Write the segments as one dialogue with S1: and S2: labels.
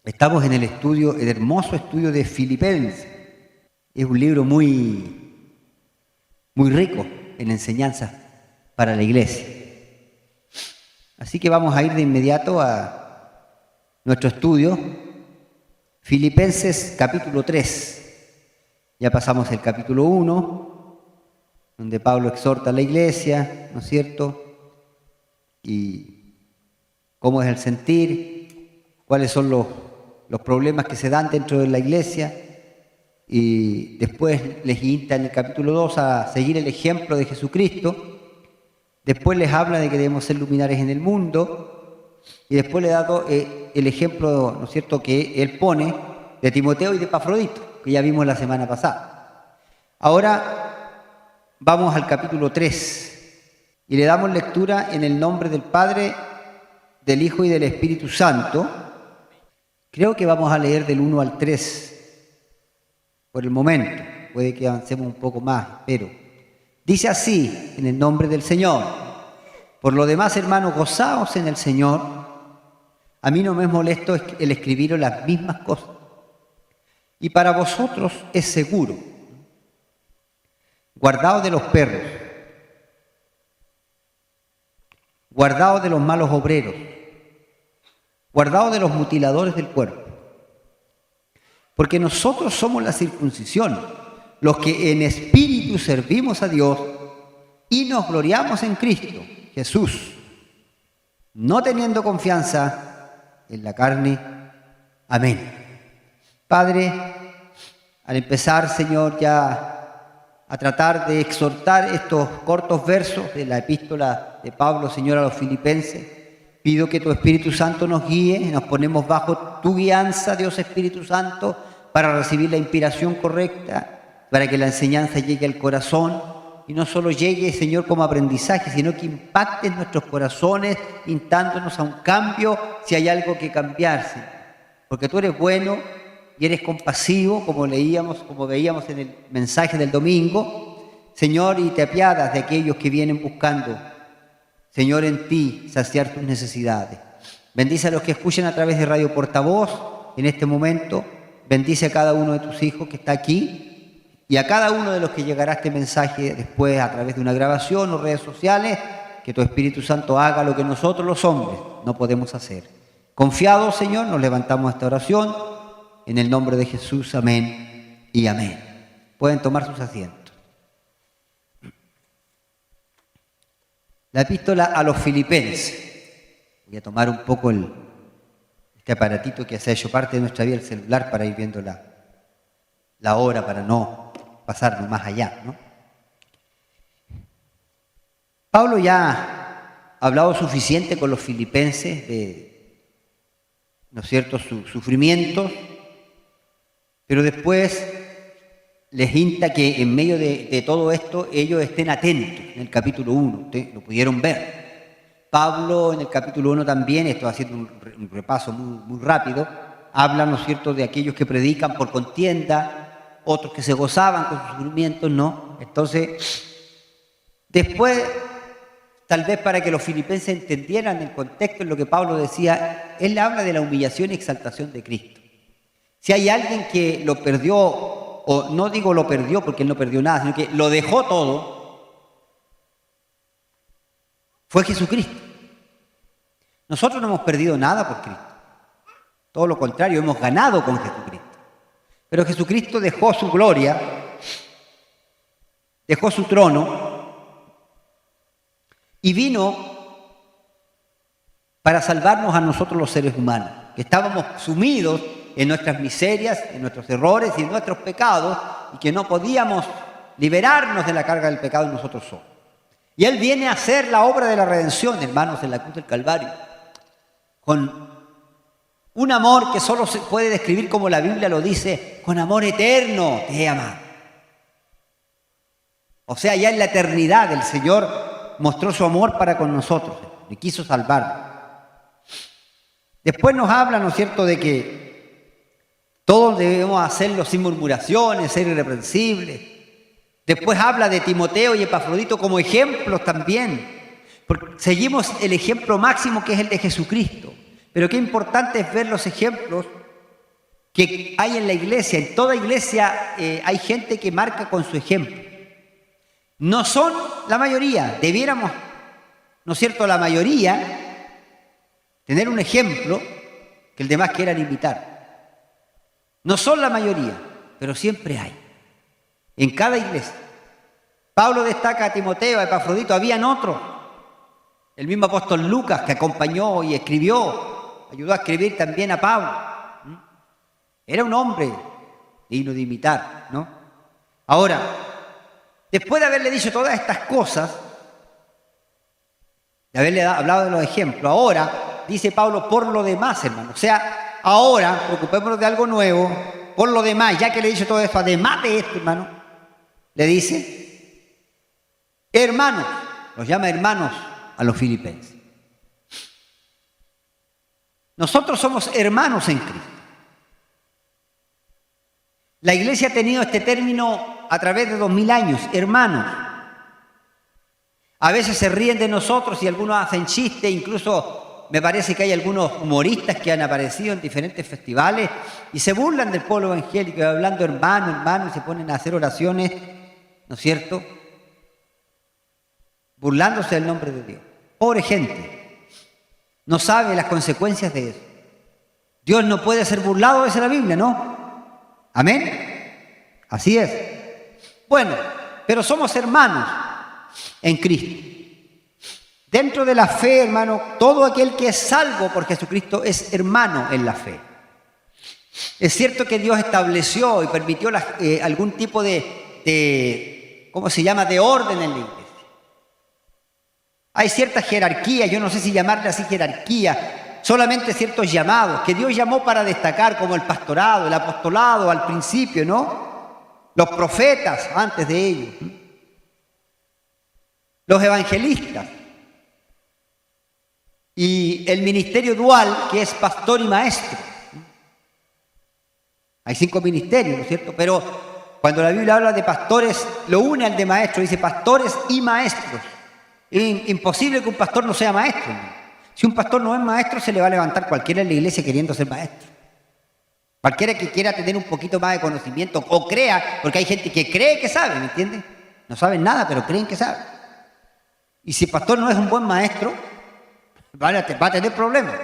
S1: Estamos en el hermoso estudio de Filipenses. Es un libro muy rico en enseñanzas para la iglesia. Así que vamos a ir de inmediato a nuestro estudio. Filipenses capítulo 3. Ya pasamos el capítulo 1, donde Pablo exhorta a la iglesia, ¿no es cierto? Y cómo es el sentir, cuáles son los problemas que se dan dentro de la iglesia. Y después les insta en el capítulo 2 a seguir el ejemplo de Jesucristo. Después les habla de que debemos ser luminares en el mundo. Y después le da el ejemplo, ¿no es cierto?, que él pone de Timoteo y de Epafrodito, que ya vimos la semana pasada. Ahora vamos al capítulo 3 y le damos lectura en el nombre del Padre, del Hijo y del Espíritu Santo. Creo que vamos a leer del 1 al 3 por el momento. Puede que avancemos un poco más, pero dice así, en el nombre del Señor: por lo demás, hermanos, gozaos en el Señor. A mí no me es molesto el escribiros las mismas cosas, y para vosotros es seguro. Guardaos de los perros, guardaos de los malos obreros, guardaos de los mutiladores del cuerpo. Porque nosotros somos la circuncisión, los que en espíritu servimos a Dios y nos gloriamos en Cristo Jesús, no teniendo confianza en la carne. Amén. Padre, al empezar, Señor, ya a tratar de exhortar estos cortos versos de la epístola de Pablo, Señor, a los filipenses, pido que tu Espíritu Santo nos guíe. Nos ponemos bajo tu guianza, Dios Espíritu Santo, para recibir la inspiración correcta, para que la enseñanza llegue al corazón y no solo llegue, Señor, como aprendizaje, sino que impacte en nuestros corazones, instándonos a un cambio si hay algo que cambiarse. Porque tú eres bueno y eres compasivo, como veíamos en el mensaje del domingo, Señor, y te apiadas de aquellos que vienen buscando, Señor, en ti saciar tus necesidades. Bendice a los que escuchan a través de Radio Portavoz en este momento. Bendice a cada uno de tus hijos que está aquí y a cada uno de los que llegará este mensaje después a través de una grabación o redes sociales. Que tu Espíritu Santo haga lo que nosotros los hombres no podemos hacer. Confiados, Señor, nos levantamos a esta oración en el nombre de Jesús. Amén y amén. Pueden tomar sus asientos. La epístola a los filipenses. Voy a tomar un poco este aparatito que se ha hecho parte de nuestra vida, el celular, para ir viendo la hora, para no pasarnos más allá, ¿no? Pablo ya ha hablado suficiente con los filipenses de, ¿no es cierto?, sus sufrimientos, pero después les insta que en medio de todo esto ellos estén atentos. En el capítulo 1, ustedes lo pudieron ver. Pablo en el capítulo 1 también, estoy haciendo un repaso muy rápido, habla, ¿no es cierto?, de aquellos que predican por contienda, otros que se gozaban con sus sufrimientos, ¿no? Entonces, después, tal vez para que los filipenses entendieran el contexto en lo que Pablo decía, él habla de la humillación y exaltación de Cristo. Si hay alguien que lo perdió, o no digo lo perdió porque él no perdió nada, sino que lo dejó todo, fue Jesucristo. Nosotros no hemos perdido nada por Cristo. Todo lo contrario, hemos ganado con Jesucristo. Pero Jesucristo dejó su gloria, dejó su trono y vino para salvarnos a nosotros los seres humanos, que estábamos sumidos en nuestras miserias, en nuestros errores y en nuestros pecados, y que no podíamos liberarnos de la carga del pecado nosotros solos. Y Él viene a hacer la obra de la redención, hermanos, en la cruz del Calvario, con un amor que solo se puede describir como la Biblia lo dice: con amor eterno te he amado. O sea, ya en la eternidad el Señor mostró su amor para con nosotros y quiso salvarnos. Después nos habla, ¿no es cierto?, de que todos debemos hacerlo sin murmuraciones, ser irreprensibles. Después habla de Timoteo y Epafrodito como ejemplos también, porque seguimos el ejemplo máximo que es el de Jesucristo. Pero qué importante es ver los ejemplos que hay en la iglesia, en toda iglesia hay gente que marca con su ejemplo. No son la mayoría, debiéramos, ¿no es cierto?, la mayoría tener un ejemplo que el demás quieran imitar. No son la mayoría, pero siempre hay, en cada iglesia. Pablo destaca a Timoteo, a Epafrodito, habían otros. El mismo apóstol Lucas, que acompañó y escribió, ayudó a escribir también a Pablo. Era un hombre digno de imitar, ¿no? Ahora, después de haberle dicho todas estas cosas, de haberle hablado de los ejemplos, ahora, dice Pablo, por lo demás, hermano. O sea, ahora, preocupémonos de algo nuevo, por lo demás, ya que le he dicho todo esto, además de esto, hermano, le dice, hermanos, los llama hermanos a los filipenses. Nosotros somos hermanos en Cristo. La iglesia ha tenido este término a través de 2000 años, hermanos. A veces se ríen de nosotros y algunos hacen chistes, incluso me parece que hay algunos humoristas que han aparecido en diferentes festivales y se burlan del pueblo evangélico, hablando hermano, hermano, y se ponen a hacer oraciones, ¿no es cierto?, burlándose del nombre de Dios. Pobre gente, no sabe las consecuencias de eso. Dios no puede ser burlado, dice la Biblia, ¿no? Amén. Así es. Bueno, pero somos hermanos en Cristo. Dentro de la fe, hermano, todo aquel que es salvo por Jesucristo es hermano en la fe. Es cierto que Dios estableció y permitió algún tipo de ¿cómo se llama?, de orden en la iglesia. Hay cierta jerarquía, yo no sé si llamarle así jerarquía, solamente ciertos llamados que Dios llamó para destacar, como el pastorado, el apostolado al principio, ¿no? Los profetas antes de ellos, los evangelistas y el ministerio dual, que es pastor y maestro. Hay 5 ministerios, ¿no es cierto? Pero cuando la Biblia habla de pastores, lo une al de maestro, dice pastores y maestros. Es imposible que un pastor no sea maestro, ¿no? Si un pastor no es maestro, se le va a levantar cualquiera en la iglesia queriendo ser maestro. Cualquiera que quiera tener un poquito más de conocimiento o crea, porque hay gente que cree que sabe, ¿me entienden? No saben nada, pero creen que saben. Y si el pastor no es un buen maestro, va a tener problemas.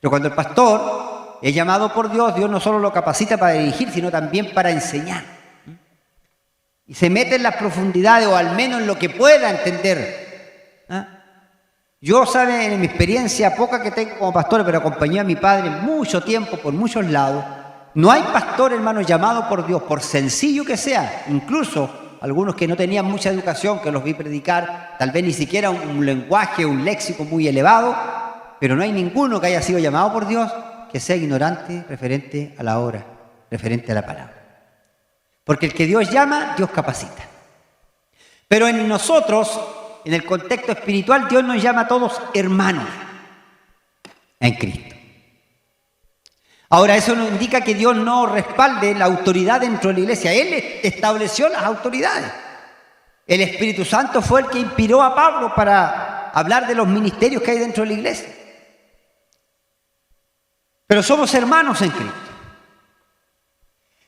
S1: Pero cuando el pastor es llamado por Dios, Dios no solo lo capacita para dirigir, sino también para enseñar. Y se mete en las profundidades, o al menos en lo que pueda entender. Yo, ¿sabe?, en mi experiencia poca que tengo como pastor, pero acompañé a mi padre mucho tiempo por muchos lados, no hay pastor, hermano, llamado por Dios, por sencillo que sea, incluso algunos que no tenían mucha educación, que los vi predicar, tal vez ni siquiera un lenguaje, un léxico muy elevado, pero no hay ninguno que haya sido llamado por Dios que sea ignorante referente a la hora, referente a la palabra. Porque el que Dios llama, Dios capacita. Pero en nosotros, en el contexto espiritual, Dios nos llama a todos hermanos en Cristo. Ahora, eso no indica que Dios no respalde la autoridad dentro de la iglesia. Él estableció las autoridades. El Espíritu Santo fue el que inspiró a Pablo para hablar de los ministerios que hay dentro de la iglesia. Pero somos hermanos en Cristo.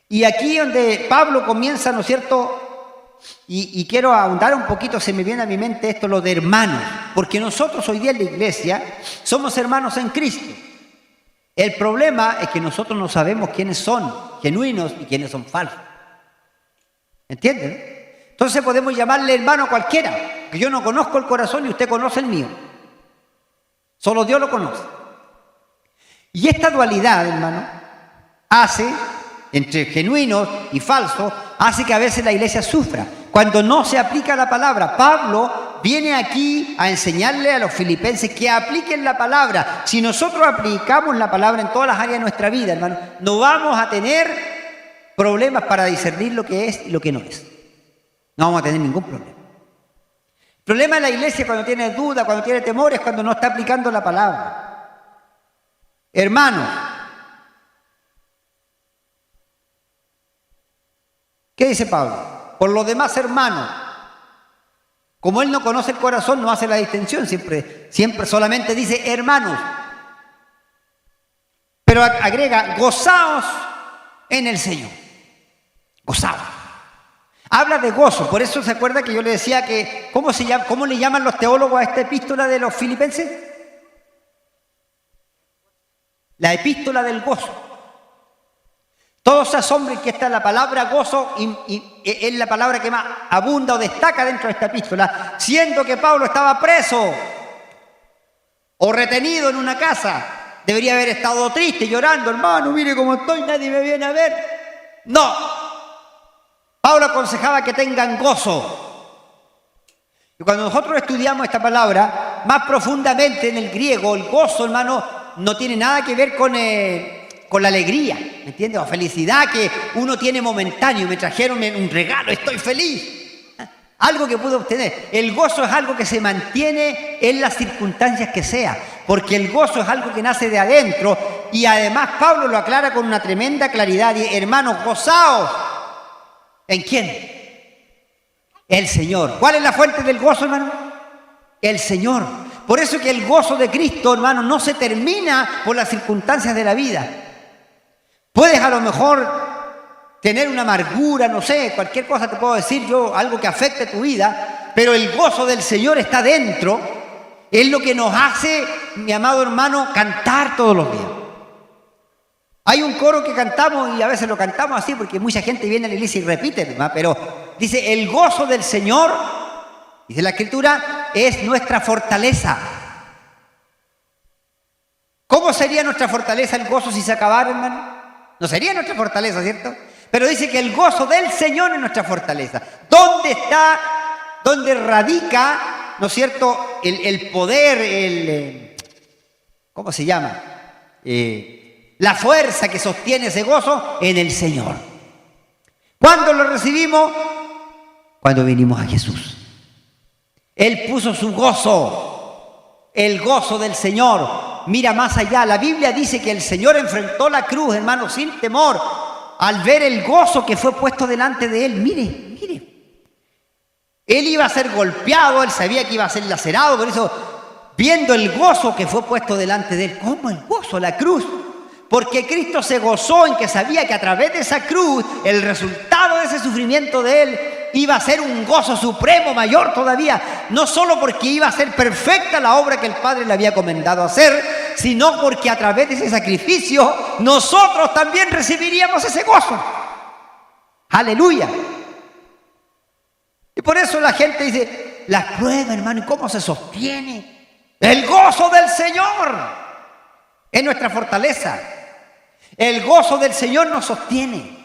S1: Y aquí donde Pablo comienza, ¿no es cierto? Y quiero ahondar un poquito, se me viene a mi mente esto, lo de hermanos. Porque nosotros hoy día en la iglesia somos hermanos en Cristo. El problema es que nosotros no sabemos quiénes son genuinos y quiénes son falsos. ¿Entienden? Entonces podemos llamarle hermano a cualquiera, que yo no conozco el corazón y usted conoce el mío. Solo Dios lo conoce. Y esta dualidad, hermano, hace, entre genuinos y falsos, hace que a veces la iglesia sufra. Cuando no se aplica la palabra, Pablo viene aquí a enseñarle a los filipenses que apliquen la palabra. Si nosotros aplicamos la palabra en todas las áreas de nuestra vida, hermano, no vamos a tener problemas para discernir lo que es y lo que no es. No vamos a tener ningún problema. El problema de la iglesia cuando tiene duda, cuando tiene temores, cuando no está aplicando la palabra. Hermanos, ¿qué dice Pablo? Por lo demás, hermanos, como él no conoce el corazón, no hace la distinción, siempre solamente dice hermanos. Pero agrega, gozaos en el Señor. Gozaos. Habla de gozo. Por eso se acuerda que yo le decía que, ¿cómo le llaman los teólogos a esta epístola de los filipenses? La epístola del gozo. Todos se asombran que esta la palabra gozo y es la palabra que más abunda o destaca dentro de esta epístola, siendo que Pablo estaba preso o retenido en una casa. Debería haber estado triste, llorando, hermano, mire cómo estoy, nadie me viene a ver. No. Pablo aconsejaba que tengan gozo. Y cuando nosotros estudiamos esta palabra más profundamente en el griego, el gozo, hermano, no tiene nada que ver con la alegría, ¿me entiendes? O felicidad que uno tiene momentáneo. Me trajeron un regalo, estoy feliz. Algo que pude obtener. El gozo es algo que se mantiene en las circunstancias que sea, porque el gozo es algo que nace de adentro. Y además Pablo lo aclara con una tremenda claridad. Dice, hermanos, gozaos. ¿En quién? El Señor. ¿Cuál es la fuente del gozo, hermano? El Señor. Por eso que el gozo de Cristo, hermano, no se termina por las circunstancias de la vida. Puedes a lo mejor tener una amargura, no sé, cualquier cosa te puedo decir yo, algo que afecte tu vida, pero el gozo del Señor está dentro, es lo que nos hace, mi amado hermano, cantar todos los días. Hay un coro que cantamos y a veces lo cantamos así porque mucha gente viene a la iglesia y repite, ¿verdad? Pero dice, el gozo del Señor, dice la Escritura, es nuestra fortaleza. ¿Cómo sería nuestra fortaleza el gozo si se acabara, hermano? No sería nuestra fortaleza, ¿cierto? Pero dice que el gozo del Señor es nuestra fortaleza. ¿Dónde está, dónde radica, ¿no es cierto?, el poder, ¿cómo se llama? La fuerza que sostiene ese gozo en el Señor. ¿Cuándo lo recibimos? Cuando vinimos a Jesús. Él puso su gozo, el gozo del Señor. Mira más allá, la Biblia dice que el Señor enfrentó la cruz, hermano, sin temor, al ver el gozo que fue puesto delante de Él. Mire, mire. Él iba a ser golpeado, Él sabía que iba a ser lacerado, por eso, viendo el gozo que fue puesto delante de Él. ¿Cómo el gozo? La cruz. Porque Cristo se gozó en que sabía que a través de esa cruz, el resultado de ese sufrimiento de Él iba a ser un gozo supremo, mayor todavía. No solo porque iba a ser perfecta la obra que el Padre le había comendado hacer, sino porque a través de ese sacrificio nosotros también recibiríamos ese gozo. ¡Aleluya! Y por eso la gente dice, las pruebas, hermano, ¿y cómo se sostiene? El gozo del Señor es nuestra fortaleza. El gozo del Señor nos sostiene.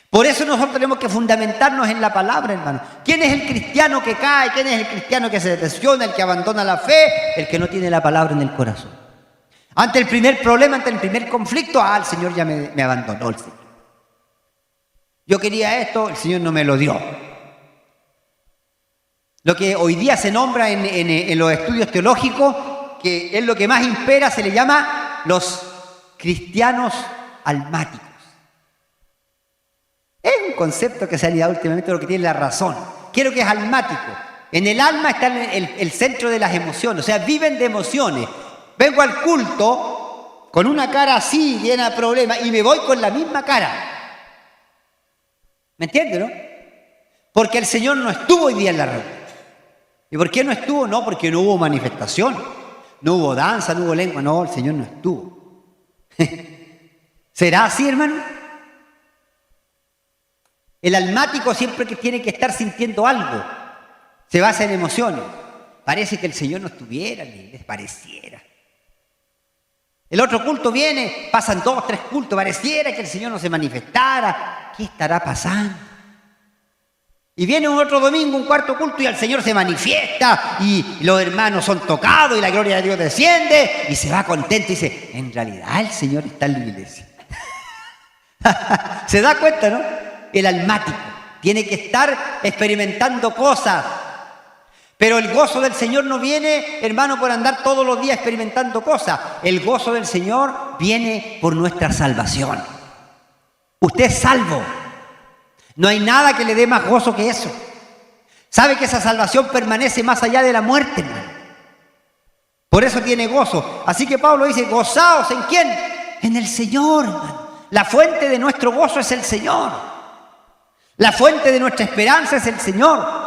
S1: Por eso nosotros tenemos que fundamentarnos en la palabra, hermano. ¿Quién es el cristiano que cae? ¿Quién es el cristiano que se depresiona, el que abandona la fe? El que no tiene la palabra en el corazón. Ante el primer problema, ante el primer conflicto, el Señor ya me abandonó. El Señor. Yo quería esto, el Señor no me lo dio. Lo que hoy día se nombra en los estudios teológicos, que es lo que más impera, se le llama los cristianos almáticos. Es un concepto que se ha liado últimamente, lo que tiene la razón. Quiero que es almático. En el alma está el centro de las emociones, o sea, viven de emociones. Vengo al culto con una cara así, llena de problemas, y me voy con la misma cara. ¿Me entiendes, no? Porque el Señor no estuvo hoy día en la reunión. ¿Y por qué no estuvo? No, porque no hubo manifestación, no hubo danza, no hubo lengua. No, el Señor no estuvo. ¿Será así, hermano? El almático siempre que tiene que estar sintiendo algo, se basa en emociones. Parece que el Señor no estuviera, les pareciera. El otro culto viene, pasan 2, 3 cultos, pareciera que el Señor no se manifestara. ¿Qué estará pasando? Y viene un otro domingo, un cuarto culto, y el Señor se manifiesta, y los hermanos son tocados, y la gloria de Dios desciende, y se va contento y dice, en realidad el Señor está en la iglesia. ¿Se da cuenta, no? El almático tiene que estar experimentando cosas. Pero el gozo del Señor no viene, hermano, por andar todos los días experimentando cosas. El gozo del Señor viene por nuestra salvación. Usted es salvo. No hay nada que le dé más gozo que eso. Sabe que esa salvación permanece más allá de la muerte, hermano. Por eso tiene gozo. Así que Pablo dice, gozaos, ¿en quién? En el Señor, hermano. La fuente de nuestro gozo es el Señor. La fuente de nuestra esperanza es el Señor.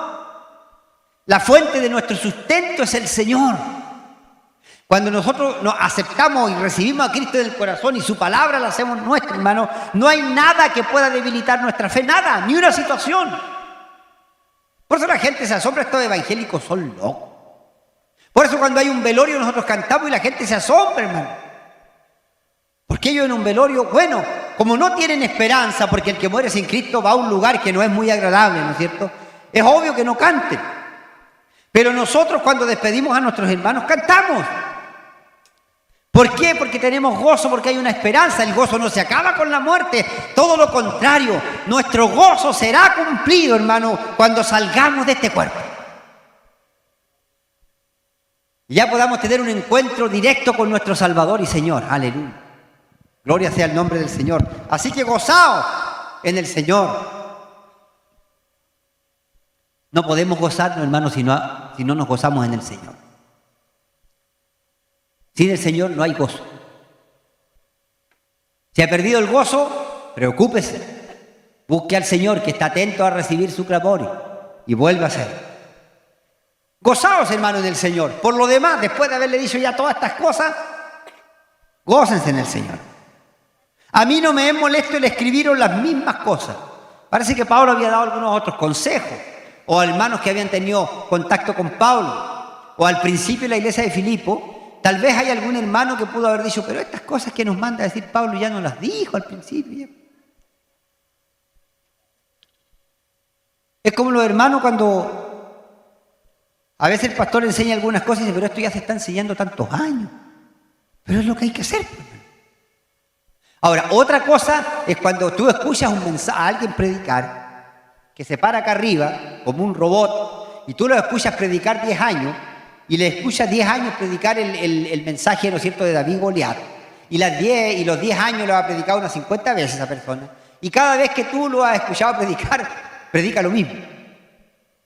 S1: La fuente de nuestro sustento es el Señor. Cuando nosotros nos aceptamos y recibimos a Cristo en el corazón y su palabra la hacemos nuestra, hermano, no hay nada que pueda debilitar nuestra fe, nada, ni una situación. Por eso la gente se asombra, estos evangélicos son locos. Por eso cuando hay un velorio nosotros cantamos y la gente se asombra, hermano. Porque ellos en un velorio, bueno, como no tienen esperanza, porque el que muere sin Cristo va a un lugar que no es muy agradable, ¿no es cierto? Es obvio que no canten. Pero nosotros cuando despedimos a nuestros hermanos cantamos. ¿Por qué? Porque tenemos gozo, porque hay una esperanza. El gozo no se acaba con la muerte, todo lo contrario. Nuestro gozo será cumplido, hermano, cuando salgamos de este cuerpo. Y ya podamos tener un encuentro directo con nuestro Salvador y Señor. Aleluya. Gloria sea el nombre del Señor. Así que gozaos en el Señor. No podemos gozarnos, hermanos, si no nos gozamos en el Señor. Sin el Señor no hay gozo. Si ha perdido el gozo, preocúpese. Busque al Señor, que está atento a recibir su clamor, y vuelva a ser. Gozaos, hermano, en el Señor. Por lo demás, después de haberle dicho ya todas estas cosas, gócense en el Señor. A mí no me es molesto el escribiros las mismas cosas. Parece que Pablo había dado algunos otros consejos, o hermanos que habían tenido contacto con Pablo, o al principio de la iglesia de Filipo, tal vez hay algún hermano que pudo haber dicho, pero estas cosas que nos manda a decir Pablo ya no las dijo al principio. Es como los hermanos cuando a veces el pastor enseña algunas cosas y dice, pero esto ya se está enseñando tantos años. Pero es lo que hay que hacer. Ahora, otra cosa es cuando tú escuchas un mensaje a alguien predicar, que se para acá arriba como un robot, y tú lo escuchas predicar 10 años, y le escuchas 10 años predicar el mensaje, ¿no es cierto?, de David Goliat, y los 10 años lo ha predicado unas 50 veces esa persona, y cada vez que tú lo has escuchado predicar, predica lo mismo.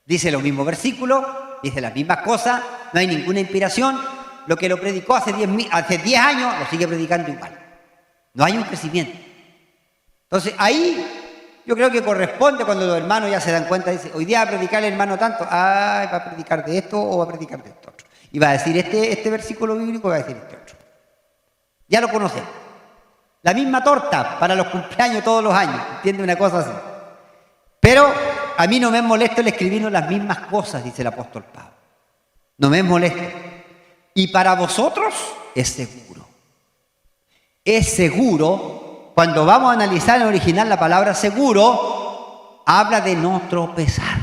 S1: Dice los mismos versículos, dice las mismas cosas, no hay ninguna inspiración. Lo que lo predicó hace 10 años lo sigue predicando igual. No hay un crecimiento. Entonces ahí yo creo que corresponde cuando los hermanos ya se dan cuenta, dice, hoy día va a predicar el hermano tanto, va a predicar de esto o va a predicar de esto otro. Y va a decir este versículo bíblico, va a decir este otro. Ya lo conocen. La misma torta para los cumpleaños todos los años, ¿entiende? Una cosa así. Pero a mí no me es molesto el escribirnos las mismas cosas, dice el apóstol Pablo. No me es molesto. Y para vosotros es seguro. Es seguro, cuando vamos a analizar en original la palabra seguro, habla de no tropezar.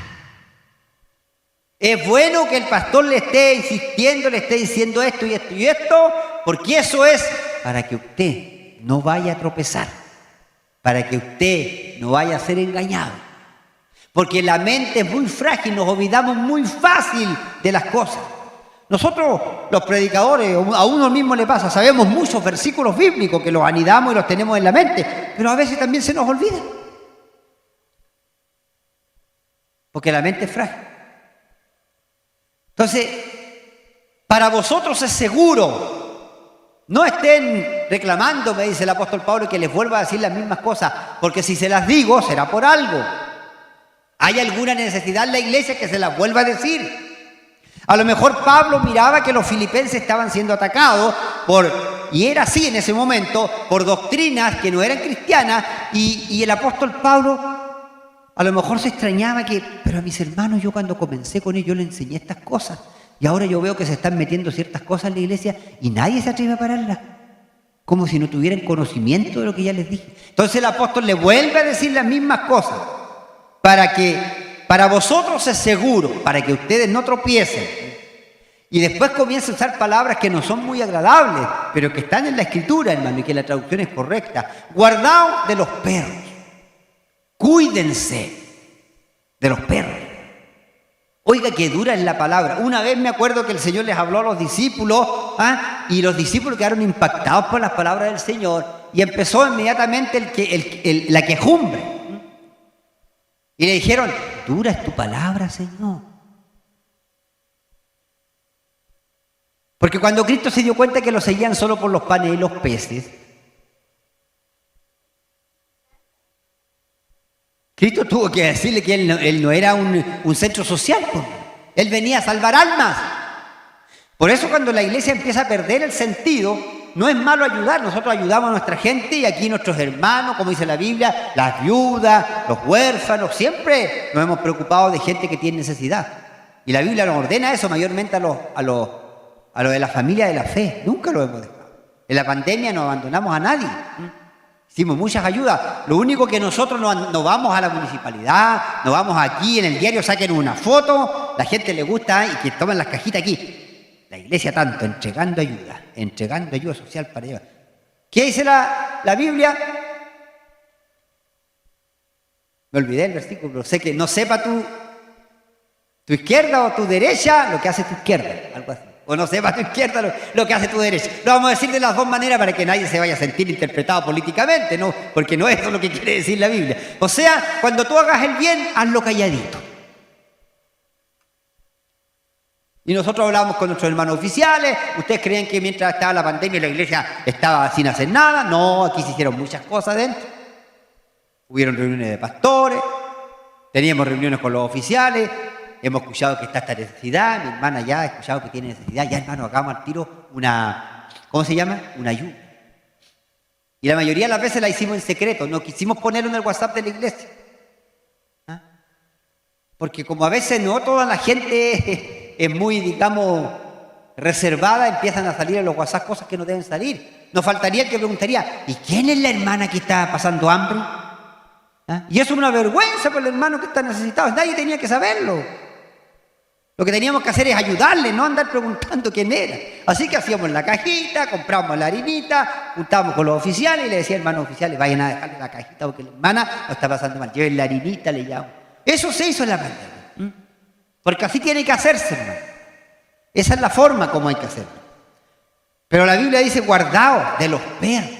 S1: Es bueno que el pastor le esté insistiendo, le esté diciendo esto y esto y esto, porque eso es para que usted no vaya a tropezar, para que usted no vaya a ser engañado. Porque la mente es muy frágil, nos olvidamos muy fácil de las cosas. Nosotros, los predicadores, a uno mismo le pasa, sabemos muchos versículos bíblicos que los anidamos y los tenemos en la mente, pero a veces también se nos olvidan. Porque la mente es frágil. Entonces, para vosotros es seguro. No estén reclamando, me dice el apóstol Pablo, que les vuelva a decir las mismas cosas, porque si se las digo, será por algo. ¿Hay alguna necesidad en la iglesia que se las vuelva a decir? A lo mejor Pablo miraba que los filipenses estaban siendo atacados y era así en ese momento, por doctrinas que no eran cristianas, y el apóstol Pablo a lo mejor se extrañaba pero a mis hermanos yo cuando comencé con ellos les enseñé estas cosas, y ahora yo veo que se están metiendo ciertas cosas en la iglesia y nadie se atreve a pararlas, como si no tuvieran conocimiento de lo que ya les dije. Entonces el apóstol le vuelve a decir las mismas cosas, para vosotros es seguro, para que ustedes no tropiecen. Y después comienza a usar palabras que no son muy agradables, pero que están en la Escritura, hermano, y que la traducción es correcta. Guardaos de los perros. Cuídense de los perros. Oiga, qué dura es la palabra. Una vez me acuerdo que el Señor les habló a los discípulos, y los discípulos quedaron impactados por las palabras del Señor, y empezó inmediatamente la quejumbre. Y le dijeron, dura es tu palabra, Señor. Porque cuando Cristo se dio cuenta que lo seguían solo por los panes y los peces, Cristo tuvo que decirle que él no era un centro social, pues. Él venía a salvar almas. Por eso cuando la iglesia empieza a perder el sentido, no es malo ayudar. Nosotros ayudamos a nuestra gente y aquí nuestros hermanos, como dice la Biblia, las viudas, los huérfanos, siempre nos hemos preocupado de gente que tiene necesidad. Y la Biblia nos ordena eso mayormente a los de la familia de la fe. Nunca lo hemos dejado. En la pandemia no abandonamos a nadie. Hicimos muchas ayudas. Lo único que nosotros no vamos a la municipalidad, no vamos aquí en el diario, saquen una foto, la gente le gusta y que tomen las cajitas aquí. La iglesia tanto, entregando ayuda social para llevar. ¿Qué dice la Biblia? Me olvidé el versículo, pero sé que no sepa tu izquierda o tu derecha lo que hace tu izquierda, algo así. O no sepa tu izquierda lo que hace tu derecha. Lo vamos a decir de las dos maneras para que nadie se vaya a sentir interpretado políticamente, ¿no? Porque no es eso lo que quiere decir la Biblia. O sea, cuando tú hagas el bien, hazlo calladito. Y nosotros hablamos con nuestros hermanos oficiales. ¿Ustedes creen que mientras estaba la pandemia la iglesia estaba sin hacer nada? No, aquí se hicieron muchas cosas dentro. Hubieron reuniones de pastores, teníamos reuniones con los oficiales, hemos escuchado que está esta necesidad, mi hermana ya ha escuchado que tiene necesidad, ya hermano, hagamos al tiro ¿cómo se llama? Una ayuda. Y la mayoría de las veces la hicimos en secreto, no quisimos ponerlo en el WhatsApp de la iglesia. ¿Ah? Porque como a veces no toda la gente es muy, digamos, reservada, empiezan a salir en los WhatsApp cosas que no deben salir. Nos faltaría el que preguntaría, ¿y quién es la hermana que está pasando hambre? ¿Ah? Y eso es una vergüenza para el hermano que está necesitado. Nadie tenía que saberlo. Lo que teníamos que hacer es ayudarle, no andar preguntando quién era. Así que hacíamos la cajita, comprábamos la harinita, juntábamos con los oficiales y le decía, hermanos oficiales, vayan a dejarle la cajita porque la hermana lo está pasando mal. Lleven la harinita, le llamo. Eso se hizo en la pandemia. Porque así tiene que hacerse, hermano. Esa es la forma como hay que hacerlo. Pero la Biblia dice, guardaos de los perros.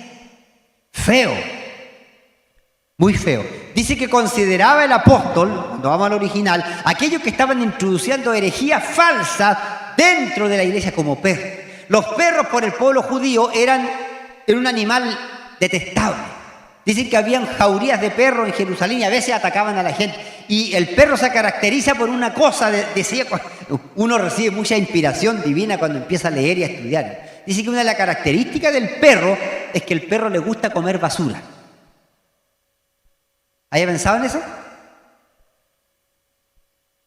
S1: Feo. Muy feo. Dice que consideraba el apóstol, cuando vamos al original, aquellos que estaban introduciendo herejías falsas dentro de la iglesia como perros. Los perros por el pueblo judío eran un animal detestable. Dicen que habían jaurías de perros en Jerusalén y a veces atacaban a la gente. Y el perro se caracteriza por una cosa, decía, uno recibe mucha inspiración divina cuando empieza a leer y a estudiar. Dice que una de las características del perro es que el perro le gusta comer basura. ¿Haya pensado en eso?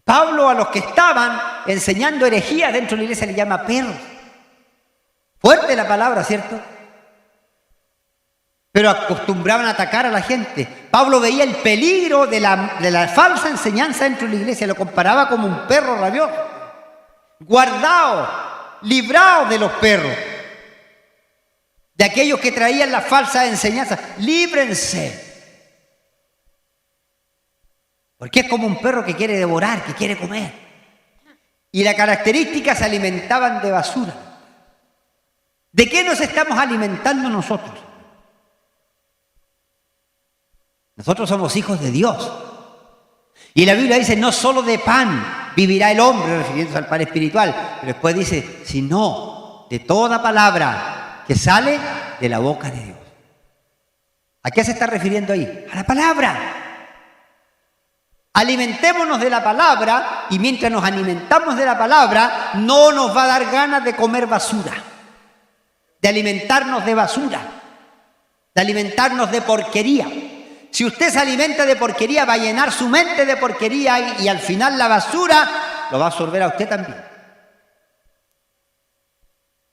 S1: Pablo a los que estaban enseñando herejías dentro de la iglesia le llama perros. Fuerte la palabra, ¿cierto? Pero acostumbraban a atacar a la gente. Pablo veía el peligro de la falsa enseñanza dentro de la iglesia, lo comparaba como un perro rabioso. Guardaos, libraos de los perros, de aquellos que traían la falsa enseñanza, líbrense. Porque es como un perro que quiere devorar, que quiere comer. Y la característica, se alimentaban de basura. ¿De qué nos estamos alimentando nosotros? Nosotros somos hijos de Dios. Y la Biblia dice, no solo de pan vivirá el hombre, refiriéndose al pan espiritual. Pero después dice, sino de toda palabra que sale de la boca de Dios. ¿A qué se está refiriendo ahí? A la palabra. Alimentémonos de la palabra y mientras nos alimentamos de la palabra no nos va a dar ganas de comer basura, de alimentarnos de basura, de alimentarnos de porquería. Si usted se alimenta de porquería va a llenar su mente de porquería y al final la basura lo va a absorber a usted también.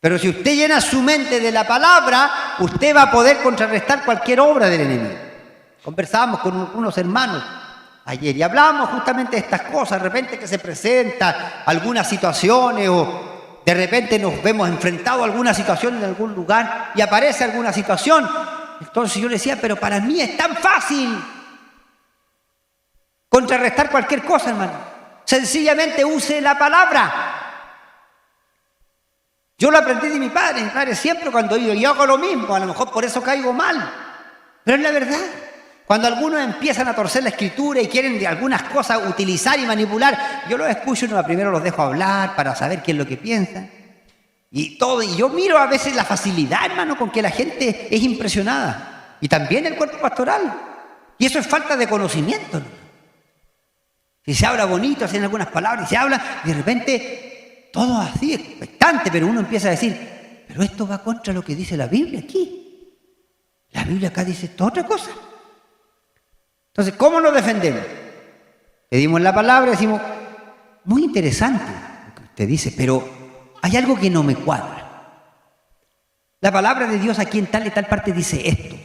S1: Pero si usted llena su mente de la palabra, usted va a poder contrarrestar cualquier obra del enemigo. Conversábamos con unos hermanos ayer y hablamos justamente de estas cosas, de repente que se presentan algunas situaciones o de repente nos vemos enfrentados a alguna situación en algún lugar y aparece alguna situación. Entonces yo le decía, pero para mí es tan fácil contrarrestar cualquier cosa, hermano. Sencillamente use la palabra. Yo lo aprendí de mi padre siempre cuando yo hago lo mismo, a lo mejor por eso caigo mal, pero es la verdad. Cuando algunos empiezan a torcer la escritura y quieren de algunas cosas utilizar y manipular, yo los escucho, primero los dejo hablar para saber qué es lo que piensan. Y yo miro a veces la facilidad, hermano, con que la gente es impresionada. Y también el cuerpo pastoral. Y eso es falta de conocimiento, ¿no? Si se habla bonito, hacen algunas palabras y se habla, y de repente todo así, expectante, pero uno empieza a decir, pero esto va contra lo que dice la Biblia aquí. La Biblia acá dice toda otra cosa. Entonces, ¿cómo nos defendemos? Pedimos la palabra y decimos, muy interesante lo que usted dice, pero hay algo que no me cuadra. La palabra de Dios aquí en tal y tal parte dice esto.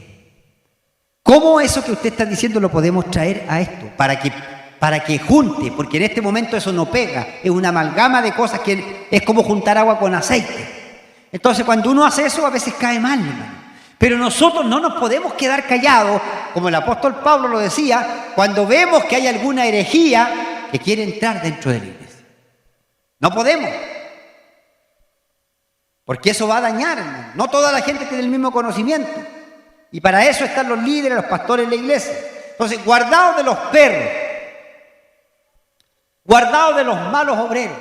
S1: ¿Cómo eso que usted está diciendo lo podemos traer a esto? Para que junte, porque en este momento eso no pega. Es una amalgama de cosas que es como juntar agua con aceite. Entonces, cuando uno hace eso, a veces cae mal, hermano. Pero nosotros no nos podemos quedar callados, como el apóstol Pablo lo decía, cuando vemos que hay alguna herejía que quiere entrar dentro de la iglesia. No podemos. Porque eso va a dañar, hermano. No toda la gente tiene el mismo conocimiento. Y para eso están los líderes, los pastores de la iglesia. Entonces, guardaos de los perros. Guardaos de los malos obreros.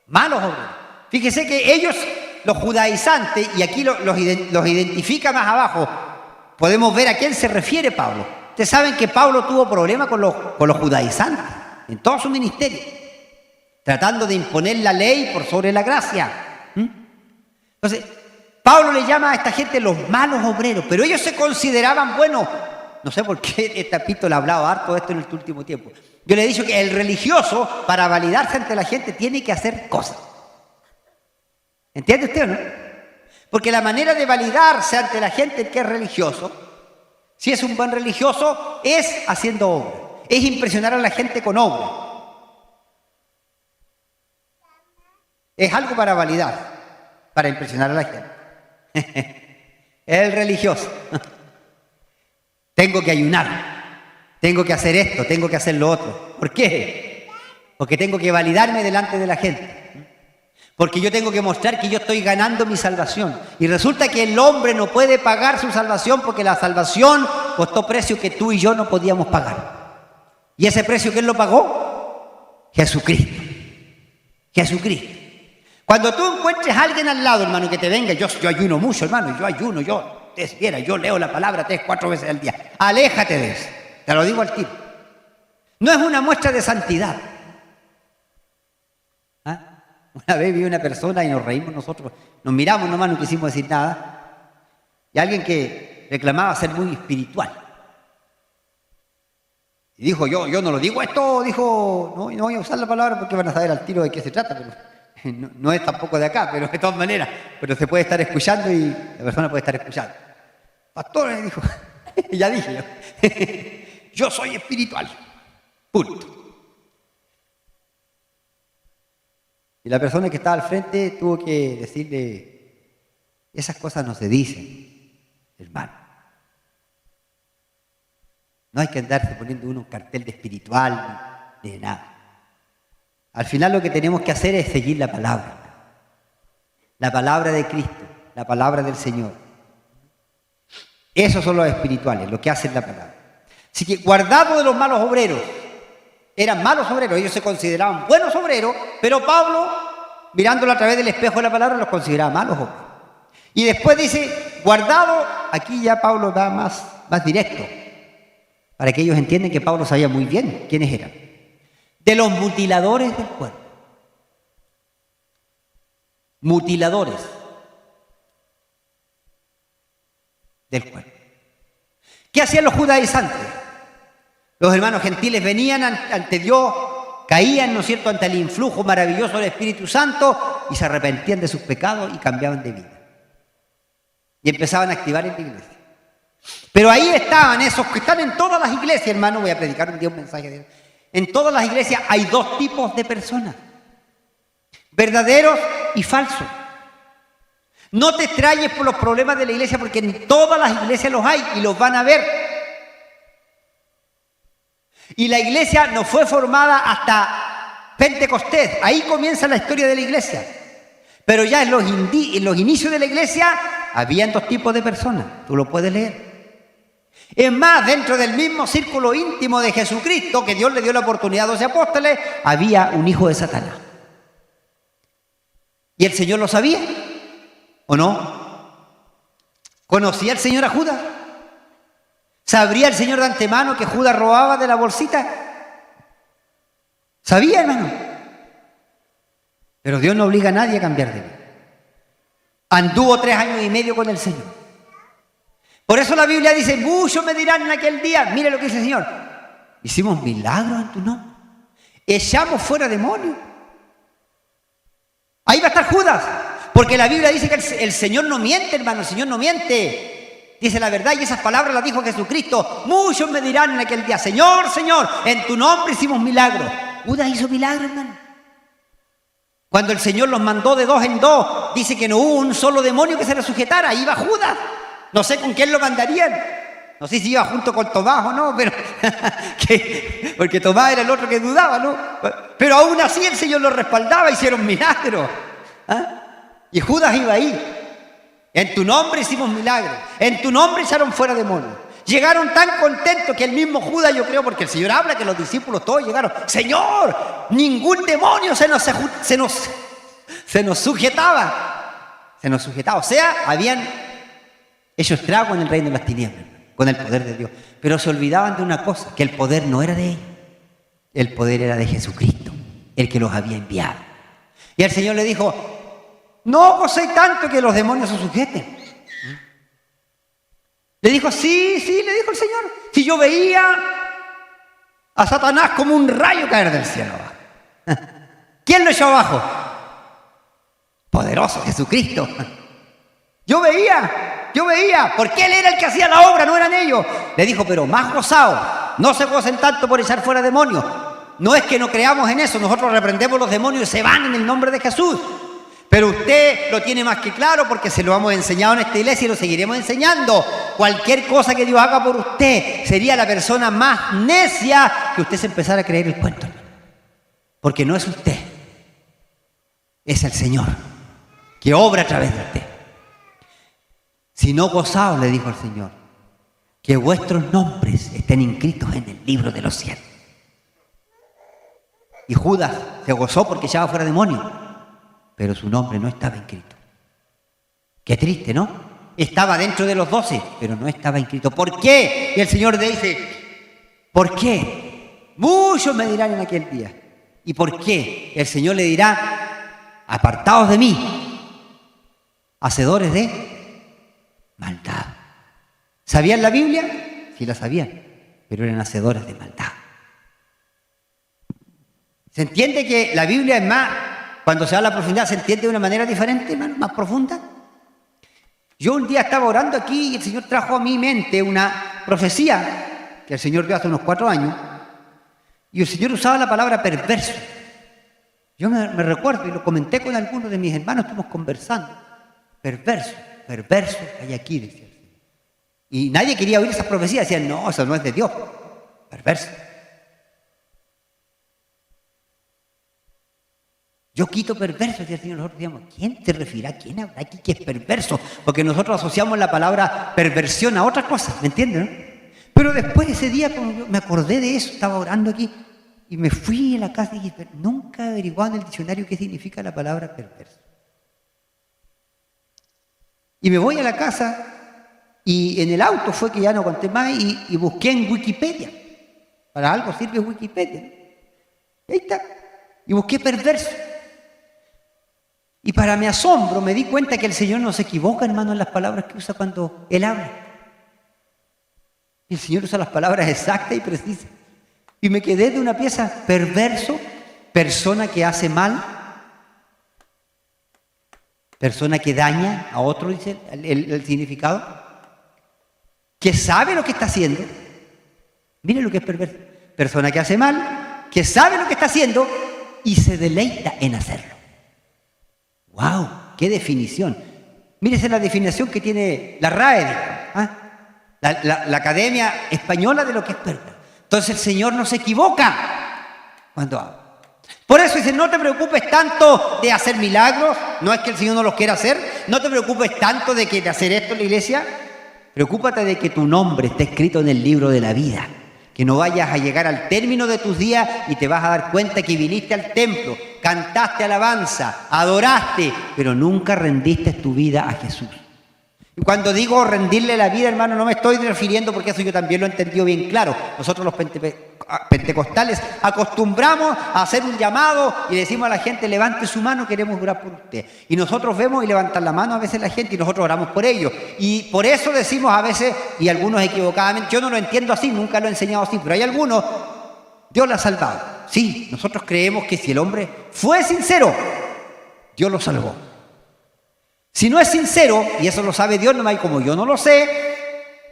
S1: Malos obreros. Fíjese que ellos, los judaizantes, y aquí los identifica más abajo, podemos ver a quién se refiere Pablo. Ustedes saben que Pablo tuvo problemas con los judaizantes en todo su ministerio, tratando de imponer la ley por sobre la gracia. Entonces, Pablo le llama a esta gente los malos obreros, pero ellos se consideraban buenos. No sé por qué esta epístola ha hablado harto de esto en el último tiempo. Yo le he dicho que el religioso, para validarse ante la gente, tiene que hacer cosas. ¿Entiende usted o no? Porque la manera de validarse ante la gente que es religioso, si es un buen religioso, es haciendo obra. Es impresionar a la gente con obra. Es algo para validar, para impresionar a la gente. Es el religioso. Tengo que ayunar, tengo que hacer esto, tengo que hacer lo otro. ¿Por qué? Porque tengo que validarme delante de la gente. Porque yo tengo que mostrar que yo estoy ganando mi salvación. Y resulta que el hombre no puede pagar su salvación porque la salvación costó precio que tú y yo no podíamos pagar. ¿Y ese precio quién lo pagó? Jesucristo. Jesucristo. Cuando tú encuentres a alguien al lado, hermano, que te venga, yo ayuno mucho, hermano, yo leo la palabra 3, 4 veces al día. Aléjate de eso. Te lo digo al tiro. No es una muestra de santidad. Una vez vi una persona y nos reímos nosotros, nos miramos nomás, no quisimos decir nada, y alguien que reclamaba ser muy espiritual. Y dijo, yo no lo digo esto, dijo, no voy a usar la palabra porque van a saber al tiro de qué se trata, pero no es tampoco de acá, pero de todas maneras, pero se puede estar escuchando y la persona puede estar escuchando. Pastor, dijo, ya dije yo soy espiritual, punto. Y la persona que estaba al frente tuvo que decirle, esas cosas no se dicen, hermano. No hay que andarse poniendo uno un cartel de espiritual, ni de nada. Al final lo que tenemos que hacer es seguir la palabra de Cristo, la palabra del Señor. Esos son los espirituales, lo que hacen la palabra. Así que guardado de los malos obreros. Eran malos obreros, ellos se consideraban buenos obreros, pero Pablo, mirándolo a través del espejo de la palabra, los consideraba malos obreros. Y después dice, guardado, aquí ya Pablo da más directo, para que ellos entiendan que Pablo sabía muy bien quiénes eran. De los mutiladores del cuerpo. Mutiladores del cuerpo. ¿Qué hacían los judaizantes? Los hermanos gentiles venían ante Dios, caían, ¿no es cierto?, ante el influjo maravilloso del Espíritu Santo y se arrepentían de sus pecados y cambiaban de vida. Y empezaban a activar en la iglesia. Pero ahí estaban esos que están en todas las iglesias, hermano, voy a predicar un día un mensaje de Dios. En todas las iglesias hay dos tipos de personas, verdaderos y falsos. No te extrañes por los problemas de la iglesia porque en todas las iglesias los hay y los van a ver. Y la iglesia no fue formada hasta Pentecostés. Ahí comienza la historia de la iglesia. Pero ya en los inicios de la iglesia habían dos tipos de personas. Tú lo puedes leer. Es más, dentro del mismo círculo íntimo de Jesucristo, que Dios le dio la oportunidad a 12 apóstoles, había un hijo de Satanás. ¿Y el Señor lo sabía? ¿O no? ¿Conocía el Señor a Judas? ¿Sabría el Señor de antemano que Judas robaba de la bolsita? ¿Sabía, hermano? Pero Dios no obliga a nadie a cambiar de vida. Anduvo 3 años y medio con el Señor. Por eso la Biblia dice, muchos me dirán en aquel día, mire lo que dice el Señor, hicimos milagros en tu nombre, echamos fuera demonios. Ahí va a estar Judas, porque la Biblia dice que el Señor no miente, hermano, el Señor no miente. Dice la verdad y esas palabras las dijo Jesucristo. Muchos me dirán en aquel día, Señor, Señor, en tu nombre hicimos milagros. Judas hizo milagros, hermano. Cuando el Señor los mandó de 2 en 2, dice que no hubo un solo demonio que se le sujetara. Ahí va Judas. No sé con quién lo mandarían. No sé si iba junto con Tomás o no, pero porque Tomás era el otro que dudaba, ¿no? Pero aún así el Señor lo respaldaba, hicieron milagros. ¿Ah? Y Judas iba ahí. En tu nombre hicimos milagros. En tu nombre echaron fuera demonios. Llegaron tan contentos que el mismo Judas, yo creo, porque el Señor habla que los discípulos todos llegaron. Señor, ningún demonio se nos sujetaba. Se nos sujetaba. O sea, habían hecho estrago en el reino de las tinieblas, con el poder de Dios. Pero se olvidaban de una cosa, que el poder no era de ellos. El poder era de Jesucristo, el que los había enviado. Y el Señor le dijo, no gocéis tanto que los demonios se sujeten. Le dijo, sí, le dijo el Señor. Si yo veía a Satanás como un rayo caer del cielo abajo. ¿Quién lo echó abajo? Poderoso Jesucristo. Yo veía, porque Él era el que hacía la obra, no eran ellos. Le dijo, pero más gozados, no se gocen tanto por echar fuera demonios. No es que no creamos en eso, nosotros reprendemos los demonios y se van en el nombre de Jesús. Pero usted lo tiene más que claro porque se lo hemos enseñado en esta iglesia y lo seguiremos enseñando. Cualquier cosa que Dios haga por usted sería la persona más necia que usted se empezara a creer el cuento. Porque no es usted, es el Señor que obra a través de usted. Si no gozaos, le dijo el Señor, que vuestros nombres estén inscritos en el libro de los cielos. Y Judas se gozó porque echaba fuera demonios, pero su nombre no estaba inscrito. Qué triste, ¿no? Estaba dentro de los 12, pero no estaba inscrito. ¿Por qué? Y el Señor dice, ¿por qué? Muchos me dirán en aquel día. ¿Y por qué? El Señor le dirá, apartaos de mí, hacedores de maldad. ¿Sabían la Biblia? Sí la sabían, pero eran hacedores de maldad. ¿Se entiende que la Biblia es más, cuando se da la profundidad, se entiende de una manera diferente, hermano, más profunda? Yo un día estaba orando aquí y el Señor trajo a mi mente una profecía que el Señor dio hace unos 4 años y el Señor usaba la palabra perverso. Yo me recuerdo y lo comenté con algunos de mis hermanos, estuvimos conversando. Perverso, hay aquí, decía el Señor. Y nadie quería oír esas profecías, decían, no, eso no es de Dios, perverso. Yo quito perverso, decía el Señor. Nosotros decíamos, ¿quién te refiere? ¿Quién habrá aquí que es perverso? Porque nosotros asociamos la palabra perversión a otra cosa, ¿me entienden? ¿No? Pero después de ese día, como yo me acordé de eso, estaba orando aquí y me fui a la casa y dije, nunca he averiguado en el diccionario qué significa la palabra perverso. Y me voy a la casa y en el auto fue que ya no conté más y busqué en Wikipedia. Para algo sirve Wikipedia. Y ahí está. Y busqué perverso. Y para mi asombro me di cuenta que el Señor no se equivoca, hermano, en las palabras que usa cuando Él habla. El Señor usa las palabras exactas y precisas. Y me quedé de una pieza, perverso, persona que hace mal, persona que daña a otro, dice el significado, que sabe lo que está haciendo. Miren lo que es perverso. Persona que hace mal, que sabe lo que está haciendo y se deleita en hacerlo. ¡Wow! ¡Qué definición! Mírese la definición que tiene la RAE, ¿ah? la Academia Española de lo que es perverso. Entonces el Señor no se equivoca cuando habla. Por eso dice, no te preocupes tanto de hacer milagros, no es que el Señor no los quiera hacer, no te preocupes tanto de hacer esto en la iglesia, preocúpate de que tu nombre esté escrito en el libro de la vida. Que no vayas a llegar al término de tus días y te vas a dar cuenta que viniste al templo, cantaste alabanza, adoraste, pero nunca rendiste tu vida a Jesús. Y cuando digo rendirle la vida, hermano, no me estoy refiriendo, porque eso yo también lo he entendido bien claro. Nosotros los pentecostales acostumbramos a hacer un llamado y le decimos a la gente, levante su mano, queremos orar por usted. Y nosotros vemos y levantan la mano a veces la gente y nosotros oramos por ellos. Y por eso decimos a veces, y algunos equivocadamente, yo no lo entiendo así, nunca lo he enseñado así, pero hay algunos, Dios lo ha salvado. Sí, nosotros creemos que si el hombre fue sincero, Dios lo salvó. Si no es sincero, y eso lo sabe Dios, nomás, y como yo no lo sé,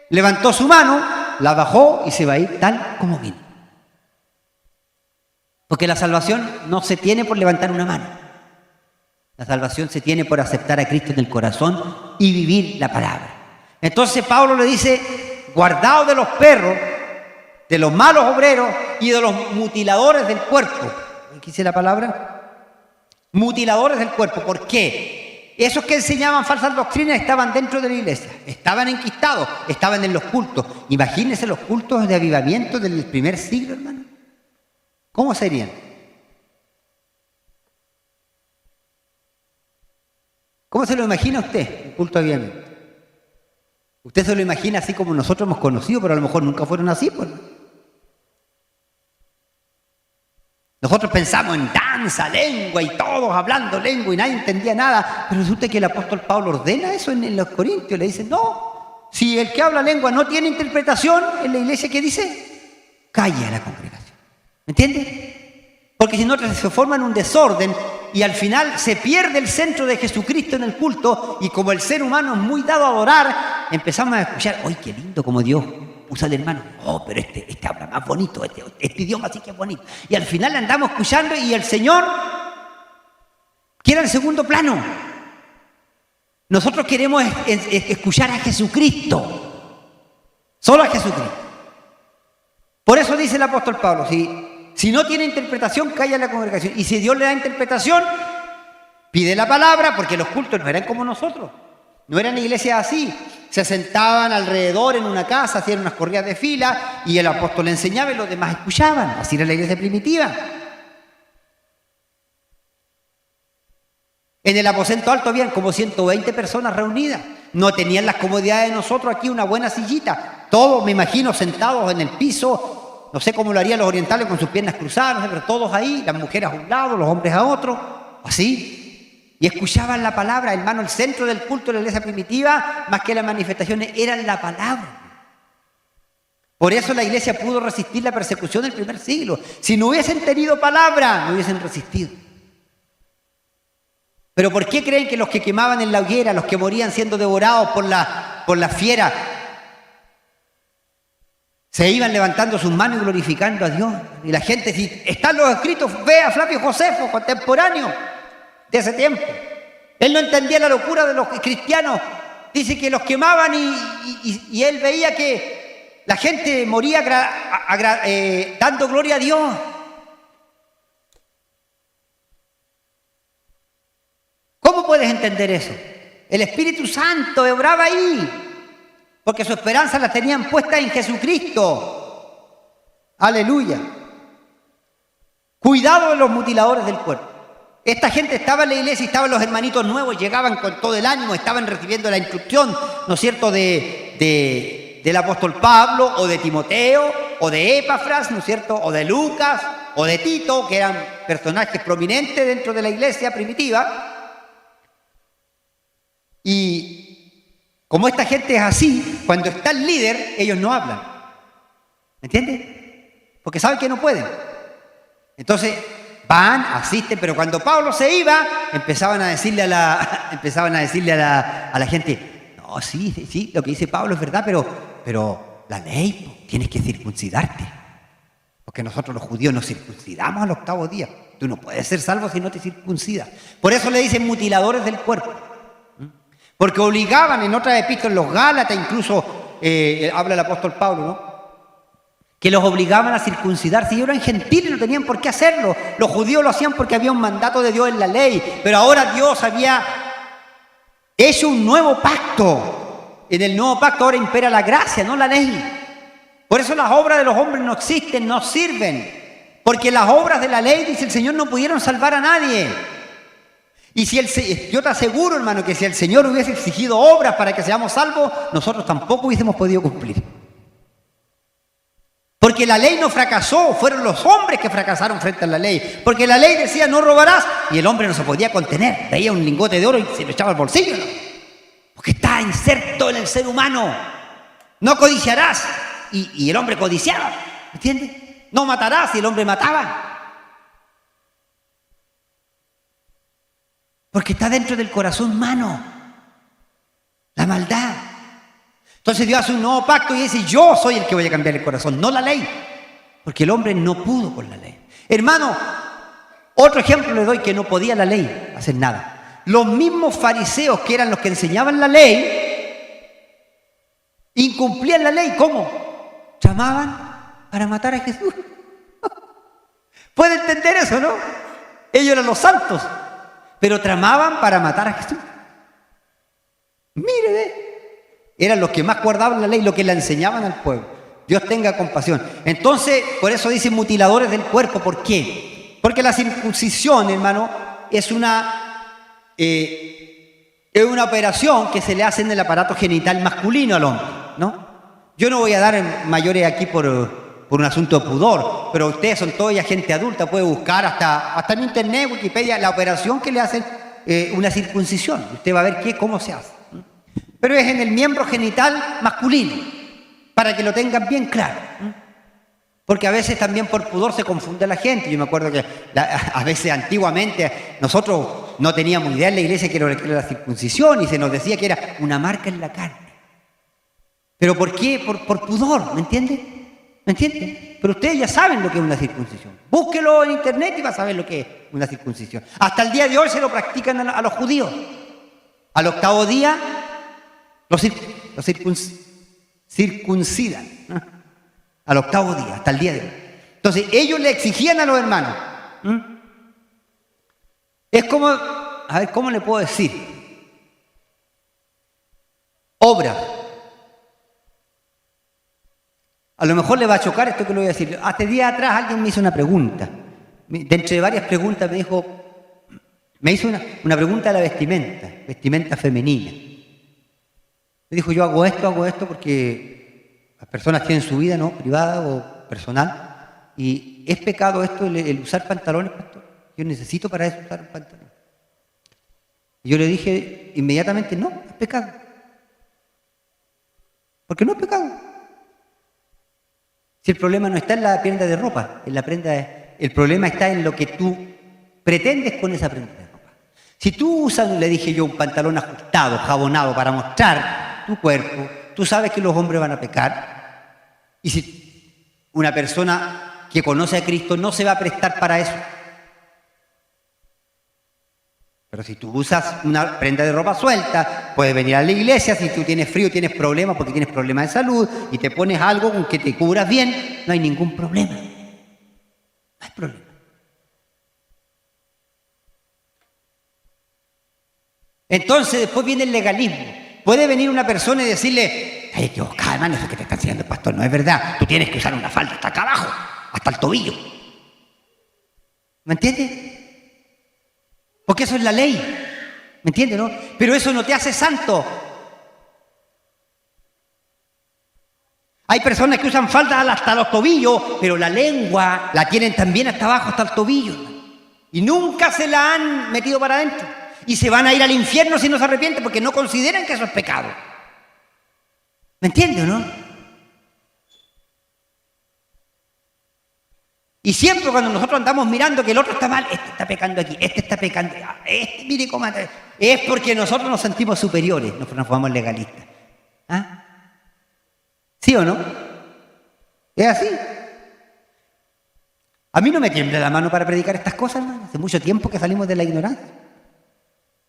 S1: levantó su mano, la bajó y se va a ir tal como vino. Porque la salvación no se tiene por levantar una mano. La salvación se tiene por aceptar a Cristo en el corazón y vivir la palabra. Entonces Pablo le dice, guardaos de los perros, de los malos obreros y de los mutiladores del cuerpo. ¿Qué dice la palabra? Mutiladores del cuerpo. ¿Por qué? Esos que enseñaban falsas doctrinas estaban dentro de la iglesia, estaban enquistados, estaban en los cultos. Imagínense los cultos de avivamiento del primer siglo, hermano. ¿Cómo serían? ¿Cómo se lo imagina usted, un culto de avivamiento? Usted se lo imagina así como nosotros hemos conocido, pero a lo mejor nunca fueron así, pues. Nosotros pensamos en danza, lengua y todos hablando lengua y nadie entendía nada. Pero resulta que el apóstol Pablo ordena eso en los Corintios. Le dice, no, si el que habla lengua no tiene interpretación en la iglesia, ¿qué dice? Calla a la congregación. ¿Me entiende? Porque si no se forman un desorden y al final se pierde el centro de Jesucristo en el culto y como el ser humano es muy dado a adorar, empezamos a escuchar, ¡ay, qué lindo como Dios usa al hermano! ¡Oh, pero este habla más bonito, este idioma sí que es bonito! Y al final andamos escuchando y el Señor queda en segundo plano. Nosotros queremos escuchar a Jesucristo, solo a Jesucristo. Por eso dice el apóstol Pablo, si no tiene interpretación, calla la congregación. Y si Dios le da interpretación, pide la palabra, porque los cultos no eran como nosotros. No eran iglesias así. Se sentaban alrededor en una casa, hacían unas corridas de fila y el apóstol enseñaba y los demás escuchaban. Así era la iglesia primitiva. En el aposento alto habían como 120 personas reunidas. No tenían las comodidades de nosotros aquí, una buena sillita. Todos, me imagino, sentados en el piso. No sé cómo lo harían los orientales con sus piernas cruzadas, no sé, pero todos ahí, las mujeres a un lado, los hombres a otro. Así. Y escuchaban la palabra, hermano, el centro del culto de la iglesia primitiva, más que las manifestaciones, eran la palabra. Por eso la iglesia pudo resistir la persecución del primer siglo. Si no hubiesen tenido palabra, no hubiesen resistido. Pero ¿por qué creen que los que quemaban en la hoguera, los que morían siendo devorados por la fiera, se iban levantando sus manos y glorificando a Dios? Y la gente, si están los escritos, ve a Flavio Josefo, contemporáneo de ese tiempo. Él no entendía la locura de los cristianos. Dice que los quemaban y él veía que la gente moría dando gloria a Dios. ¿Cómo puedes entender eso? El Espíritu Santo obraba ahí, porque su esperanza la tenían puesta en Jesucristo. Aleluya. Cuidado de los mutiladores del cuerpo. Esta gente estaba en la iglesia y estaban los hermanitos nuevos, llegaban con todo el ánimo, estaban recibiendo la instrucción, ¿no es cierto?, del apóstol Pablo, o de Timoteo, o de Epafras, ¿no es cierto?, o de Lucas, o de Tito, que eran personajes prominentes dentro de la iglesia primitiva. Y como esta gente es así, cuando está el líder, ellos no hablan. ¿Me entiendes? Porque saben que no pueden. Entonces van, asisten, pero cuando Pablo se iba, empezaban a decirle a la gente, no, sí, lo que dice Pablo es verdad, pero la ley, tienes que circuncidarte. Porque nosotros los judíos nos circuncidamos al octavo día. Tú no puedes ser salvo si no te circuncidas. Por eso le dicen mutiladores del cuerpo. Porque obligaban en otras epístolas, los Gálatas, incluso habla el apóstol Pablo, ¿no?, que los obligaban a circuncidarse. Ellos eran gentiles, no tenían por qué hacerlo. Los judíos lo hacían porque había un mandato de Dios en la ley. Pero ahora Dios había hecho un nuevo pacto. En el nuevo pacto ahora impera la gracia, no la ley. Por eso las obras de los hombres no existen, no sirven. Porque las obras de la ley, dice el Señor, no pudieron salvar a nadie. Y yo te aseguro, hermano, que si el Señor hubiese exigido obras para que seamos salvos, nosotros tampoco hubiésemos podido cumplir. Porque la ley no fracasó, fueron los hombres que fracasaron frente a la ley. Porque la ley decía no robarás y el hombre no se podía contener. Veía un lingote de oro y se lo echaba al bolsillo, ¿no? Porque está inserto en el ser humano. No codiciarás y el hombre codiciaba, ¿entiendes? No matarás y el hombre mataba. Porque está dentro del corazón humano, la maldad. Entonces Dios hace un nuevo pacto y dice, yo soy el que voy a cambiar el corazón, no la ley. Porque el hombre no pudo con la ley. Hermano, otro ejemplo le doy que no podía la ley hacer nada. Los mismos fariseos que eran los que enseñaban la ley, incumplían la ley. ¿Cómo? Tramaban para matar a Jesús. ¿Puede entender eso, no? Ellos eran los santos, pero tramaban para matar a Jesús. Mire, ve. Eran los que más guardaban la ley, los que la enseñaban al pueblo. Dios tenga compasión. Entonces, por eso dicen mutiladores del cuerpo. ¿Por qué? Porque la circuncisión, hermano, es una operación que se le hace en el aparato genital masculino al hombre, ¿no? Yo no voy a dar mayores aquí por un asunto de pudor, pero ustedes son toda gente adulta, puede buscar hasta en internet, Wikipedia, la operación que le hacen una circuncisión. Usted va a ver cómo se hace. Pero es en el miembro genital masculino, para que lo tengan bien claro. Porque a veces también por pudor se confunde la gente. Yo me acuerdo que a veces antiguamente nosotros no teníamos idea en la iglesia que era la circuncisión y se nos decía que era una marca en la carne. ¿Pero por qué? Por pudor, ¿me entiende? ¿Me entiende? Pero ustedes ya saben lo que es una circuncisión. Búsquelo en internet y va a saber lo que es una circuncisión. Hasta el día de hoy se lo practican a los judíos. Al 8º día los circuncidan, ¿no? Al 8º día, hasta el día de hoy. Entonces ellos le exigían a los hermanos. Es como, a ver, ¿cómo le puedo decir? Obra. A lo mejor le va a chocar esto que le voy a decir. Hace días atrás alguien me hizo una pregunta. Dentro de varias preguntas me hizo una pregunta de la vestimenta femenina. Me dijo, yo hago esto porque las personas tienen su vida, ¿no? Privada o personal. ¿Y es pecado esto el usar pantalones, pastor? Yo necesito para eso usar un pantalón. Y yo le dije inmediatamente, no, es pecado. Porque no es pecado. Si el problema no está en la prenda de ropa, el problema está en lo que tú pretendes con esa prenda de ropa. Si tú usas, le dije yo, un pantalón ajustado, jabonado para mostrar tu cuerpo, tú sabes que los hombres van a pecar. Y si una persona que conoce a Cristo no se va a prestar para eso. Pero si tú usas una prenda de ropa suelta, puedes venir a la iglesia, si tú tienes frío, tienes problemas porque tienes problemas de salud y te pones algo con que te cubras bien, no hay ningún problema. No hay problema. Entonces después viene el legalismo. Puede venir una persona y decirle, ay, equivocada, hermano, eso que te está enseñando el pastor no es verdad. Tú tienes que usar una falda hasta acá abajo, hasta el tobillo. ¿Me entiendes? Porque eso es la ley. ¿Me entiendes, no? Pero eso no te hace santo. Hay personas que usan faldas hasta los tobillos, pero la lengua la tienen también hasta abajo, hasta el tobillo. Y nunca se la han metido para adentro. Y se van a ir al infierno si no se arrepienten porque no consideran que eso es pecado. ¿Me entiendes, no? Y siempre cuando nosotros andamos mirando que el otro está mal, este está pecando aquí, este está pecando, mire cómo es porque nosotros nos sentimos superiores, nos transformamos en legalistas. ¿Ah? ¿Sí o no? ¿Es así? A mí no me tiembla la mano para predicar estas cosas, hermano. Hace mucho tiempo que salimos de la ignorancia.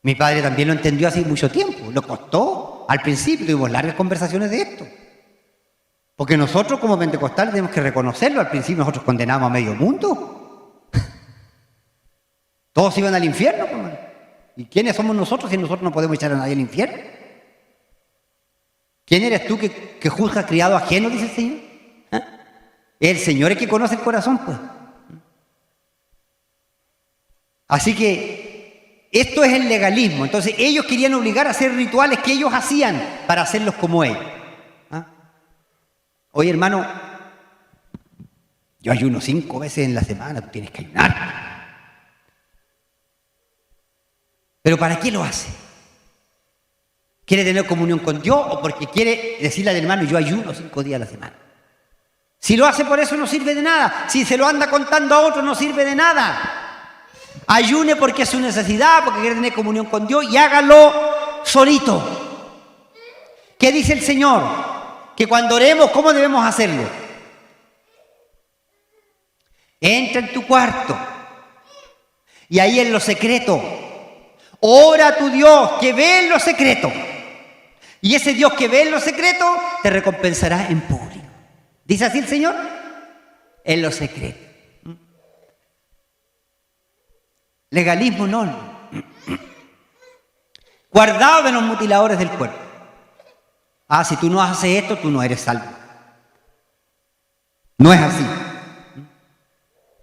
S1: Mi padre también lo entendió hace mucho tiempo. Lo costó. Al principio tuvimos largas conversaciones de esto. Porque nosotros como pentecostales tenemos que reconocerlo. Al principio nosotros condenamos a medio mundo. Todos iban al infierno. ¿Y quiénes somos nosotros si nosotros no podemos echar a nadie al infierno? ¿Quién eres tú que juzgas criado ajeno, dice el Señor? Es el Señor el que conoce el corazón, pues. Así que Esto es el legalismo. Entonces ellos querían obligar a hacer rituales que ellos hacían para hacerlos como ellos. ¿Ah? Oye, hermano, yo ayuno 5 veces en la semana, tú tienes que ayunar. ¿Pero para qué lo hace? ¿Quiere tener comunión con Dios o porque quiere decirle al hermano, yo ayuno 5 días a la semana? Si lo hace por eso no sirve de nada. Si se lo anda contando a otros no sirve de nada. Ayune porque es su necesidad, porque quiere tener comunión con Dios y hágalo solito. ¿Qué dice el Señor? Que cuando oremos, ¿cómo debemos hacerlo? Entra en tu cuarto y ahí en lo secreto, ora a tu Dios que ve en lo secreto. Y ese Dios que ve en lo secreto te recompensará en público. ¿Dice así el Señor? En lo secreto. Legalismo no. Guardado de los mutiladores del cuerpo. Ah, si tú no haces esto, tú no eres salvo. No es así.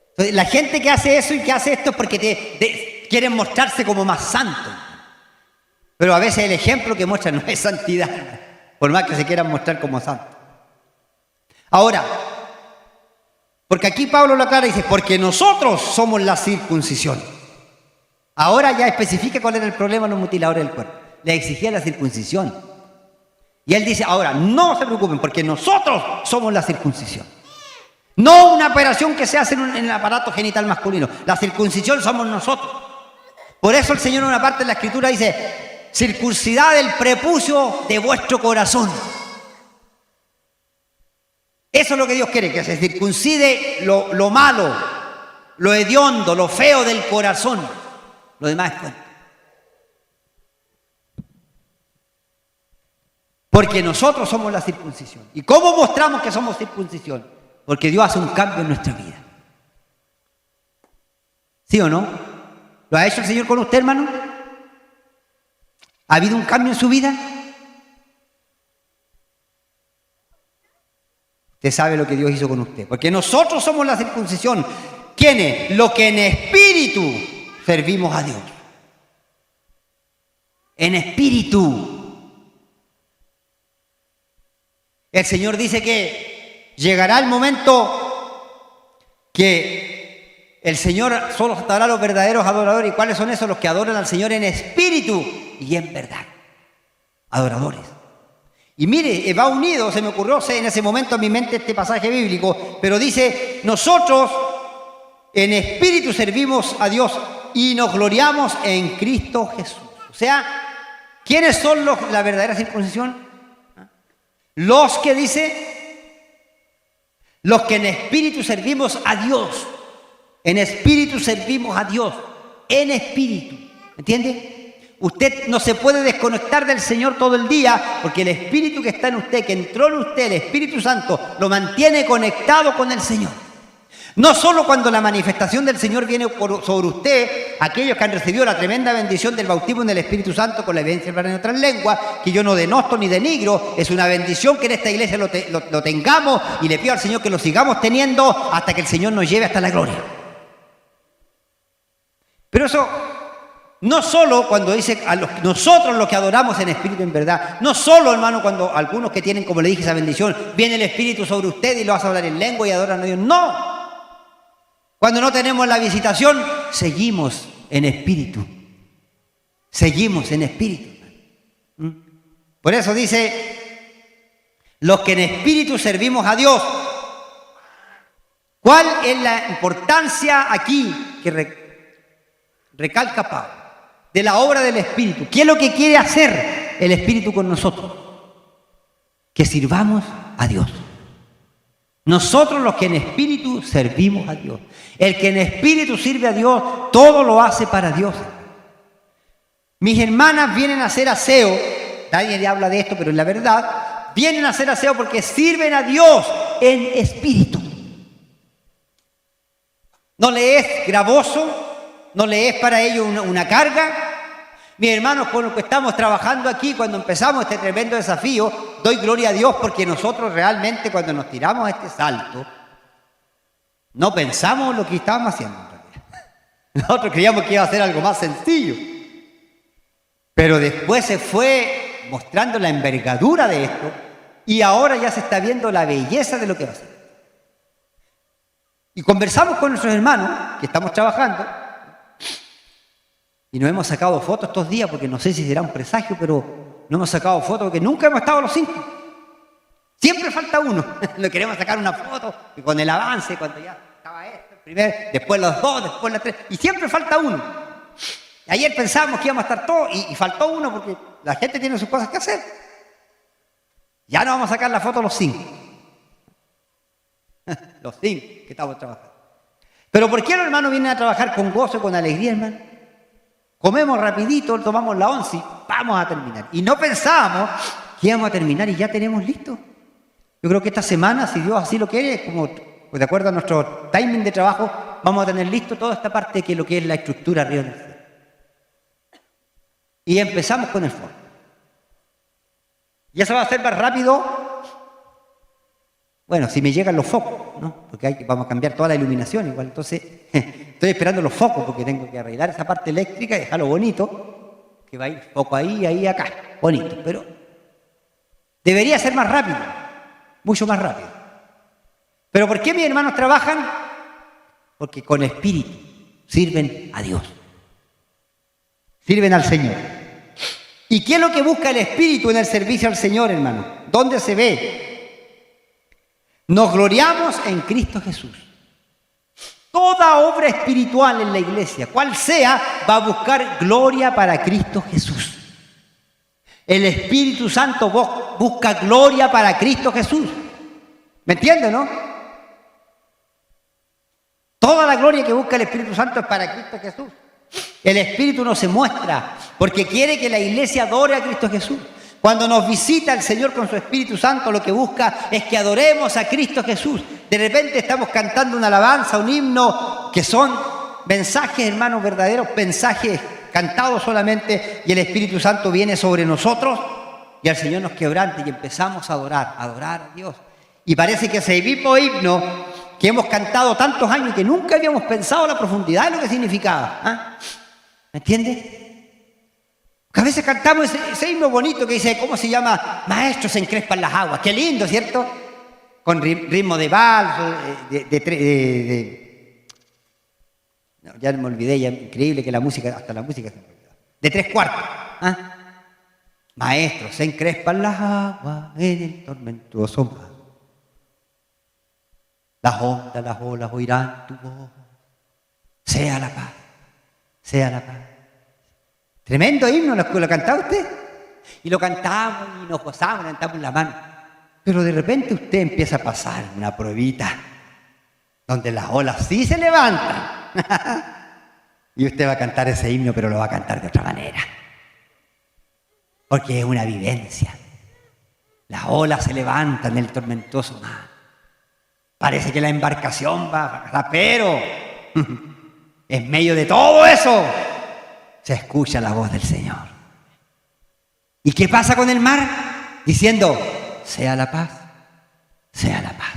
S1: Entonces, la gente que hace eso y que hace esto es porque quieren mostrarse como más santos. Pero a veces el ejemplo que muestran no es santidad, por más que se quieran mostrar como santos. Ahora, porque aquí Pablo lo aclara y dice, porque nosotros somos la circuncisión. Ahora ya especifica cuál era el problema de los mutiladores del cuerpo. Le exigía la circuncisión. Y él dice, ahora, no se preocupen, porque nosotros somos la circuncisión. No una operación que se hace en el aparato genital masculino. La circuncisión somos nosotros. Por eso el Señor en una parte de la Escritura dice, circuncidad el prepucio de vuestro corazón. Eso es lo que Dios quiere, que se circuncide lo malo, lo hediondo, lo feo del corazón. Lo demás es bueno. Porque nosotros somos la circuncisión. ¿Y cómo mostramos que somos circuncisión? Porque Dios hace un cambio en nuestra vida. ¿Sí o no? ¿Lo ha hecho el Señor con usted, hermano? ¿Ha habido un cambio en su vida? Usted sabe lo que Dios hizo con usted. Porque nosotros somos la circuncisión. ¿Quiénes? Los que en espíritu servimos a Dios. En espíritu. El Señor dice que llegará el momento que el Señor solo aceptará a los verdaderos adoradores. ¿Y cuáles son esos? Los que adoran al Señor en espíritu y en verdad. Adoradores. Y mire, va unido, se me ocurrió en ese momento en mi mente este pasaje bíblico, pero dice, nosotros en espíritu servimos a Dios y nos gloriamos en Cristo Jesús. O sea, ¿quiénes son la verdadera circuncisión? Los que dice, los que en espíritu servimos a Dios. En espíritu servimos a Dios. En espíritu. ¿Entiende? Usted no se puede desconectar del Señor todo el día porque el Espíritu que está en usted, que entró en usted, el Espíritu Santo, lo mantiene conectado con el Señor. No solo cuando la manifestación del Señor viene sobre usted, aquellos que han recibido la tremenda bendición del bautismo en el Espíritu Santo con la evidencia de hablar en otras lenguas, que yo no denosto ni denigro, es una bendición que en esta iglesia lo tengamos y le pido al Señor que lo sigamos teniendo hasta que el Señor nos lleve hasta la gloria. Pero eso... no solo cuando dice nosotros los que adoramos en espíritu en verdad, no solo, hermano, cuando algunos que tienen, como le dije, esa bendición, viene el Espíritu sobre usted y lo hace hablar en lengua y adoran a Dios. No. Cuando no tenemos la visitación, seguimos en espíritu. Seguimos en espíritu. Por eso dice, los que en espíritu servimos a Dios. ¿Cuál es la importancia aquí que recalca Pablo? De la obra del Espíritu. ¿Qué es lo que quiere hacer el Espíritu con nosotros? Que sirvamos a Dios. Nosotros los que en espíritu servimos a Dios. El que en espíritu sirve a Dios, todo lo hace para Dios. Mis hermanas vienen a hacer aseo, nadie le habla de esto, pero en la verdad, vienen a hacer aseo porque sirven a Dios en espíritu. No le es gravoso, no le es para ellos una carga. Mis hermanos, con los que estamos trabajando aquí, cuando empezamos este tremendo desafío, doy gloria a Dios porque nosotros realmente cuando nos tiramos este salto, no pensamos lo que estábamos haciendo. Nosotros creíamos que iba a ser algo más sencillo. Pero después se fue mostrando la envergadura de esto y ahora ya se está viendo la belleza de lo que va a ser. Y conversamos con nuestros hermanos que estamos trabajando y nos hemos sacado fotos estos días porque no sé si será un presagio, pero no hemos sacado fotos porque nunca hemos estado los 5. Siempre falta uno. Le queremos sacar una foto con el avance cuando ya estaba esto, primero, después los 2, después los 3 y siempre falta uno. Ayer pensábamos que íbamos a estar todos y faltó uno porque la gente tiene sus cosas que hacer. Ya no vamos a sacar la foto los 5. Los 5 que estamos trabajando. Pero ¿por qué los hermanos vienen a trabajar con gozo, con alegría, hermano? Comemos rapidito, tomamos la 11 y vamos a terminar. Y no pensábamos que íbamos a terminar y ya tenemos listo. Yo creo que esta semana, si Dios así lo quiere, como pues de acuerdo a nuestro timing de trabajo, vamos a tener listo toda esta parte que es lo que es la estructura arriba del cielo. Y empezamos con el foro. ¿Y eso va a ser más rápido? Bueno, si me llegan los focos, ¿no? Porque vamos a cambiar toda la iluminación igual. Entonces, estoy esperando los focos porque tengo que arreglar esa parte eléctrica y dejarlo bonito, que va a ir foco ahí, ahí, acá. Bonito, pero debería ser más rápido, mucho más rápido. ¿Pero por qué mis hermanos trabajan? Porque con espíritu sirven a Dios. Sirven al Señor. ¿Y qué es lo que busca el Espíritu en el servicio al Señor, hermano? ¿Dónde se ve? Nos gloriamos en Cristo Jesús. Toda obra espiritual en la iglesia, cual sea, va a buscar gloria para Cristo Jesús. El Espíritu Santo busca gloria para Cristo Jesús. ¿Me entienden, no? Toda la gloria que busca el Espíritu Santo es para Cristo Jesús. El Espíritu no se muestra porque quiere que la iglesia adore a Cristo Jesús. Cuando nos visita el Señor con su Espíritu Santo, lo que busca es que adoremos a Cristo Jesús. De repente estamos cantando una alabanza, un himno, que son mensajes, hermanos, verdaderos mensajes cantados solamente, y el Espíritu Santo viene sobre nosotros y al Señor nos quebranta y empezamos a adorar a Dios. Y parece que ese mismo himno que hemos cantado tantos años y que nunca habíamos pensado la profundidad de lo que significaba. ¿Ah? ¿Me entiendes? Que a veces cantamos ese himno bonito que dice, ¿cómo se llama? Maestros se encrespan las aguas. Qué lindo, ¿cierto? Con ritmo de vals, no, ya me olvidé, ya increíble que la música, hasta la música se me olvidó. De 3/4. ¿Ah? Maestros se encrespan las aguas en el tormentoso mar. Las ondas, las olas oirán tu voz. Sea la paz, sea la paz. Tremendo himno, ¿lo cantaba usted? Y lo cantamos y nos gozamos, levantamos la mano. Pero de repente usted empieza a pasar una pruebita donde las olas sí se levantan. Y usted va a cantar ese himno, pero lo va a cantar de otra manera. Porque es una vivencia. Las olas se levantan en el tormentoso mar. Parece que la embarcación va a fracasar, pero en medio de todo eso se escucha la voz del Señor. ¿Y qué pasa con el mar? Diciendo, sea la paz, sea la paz.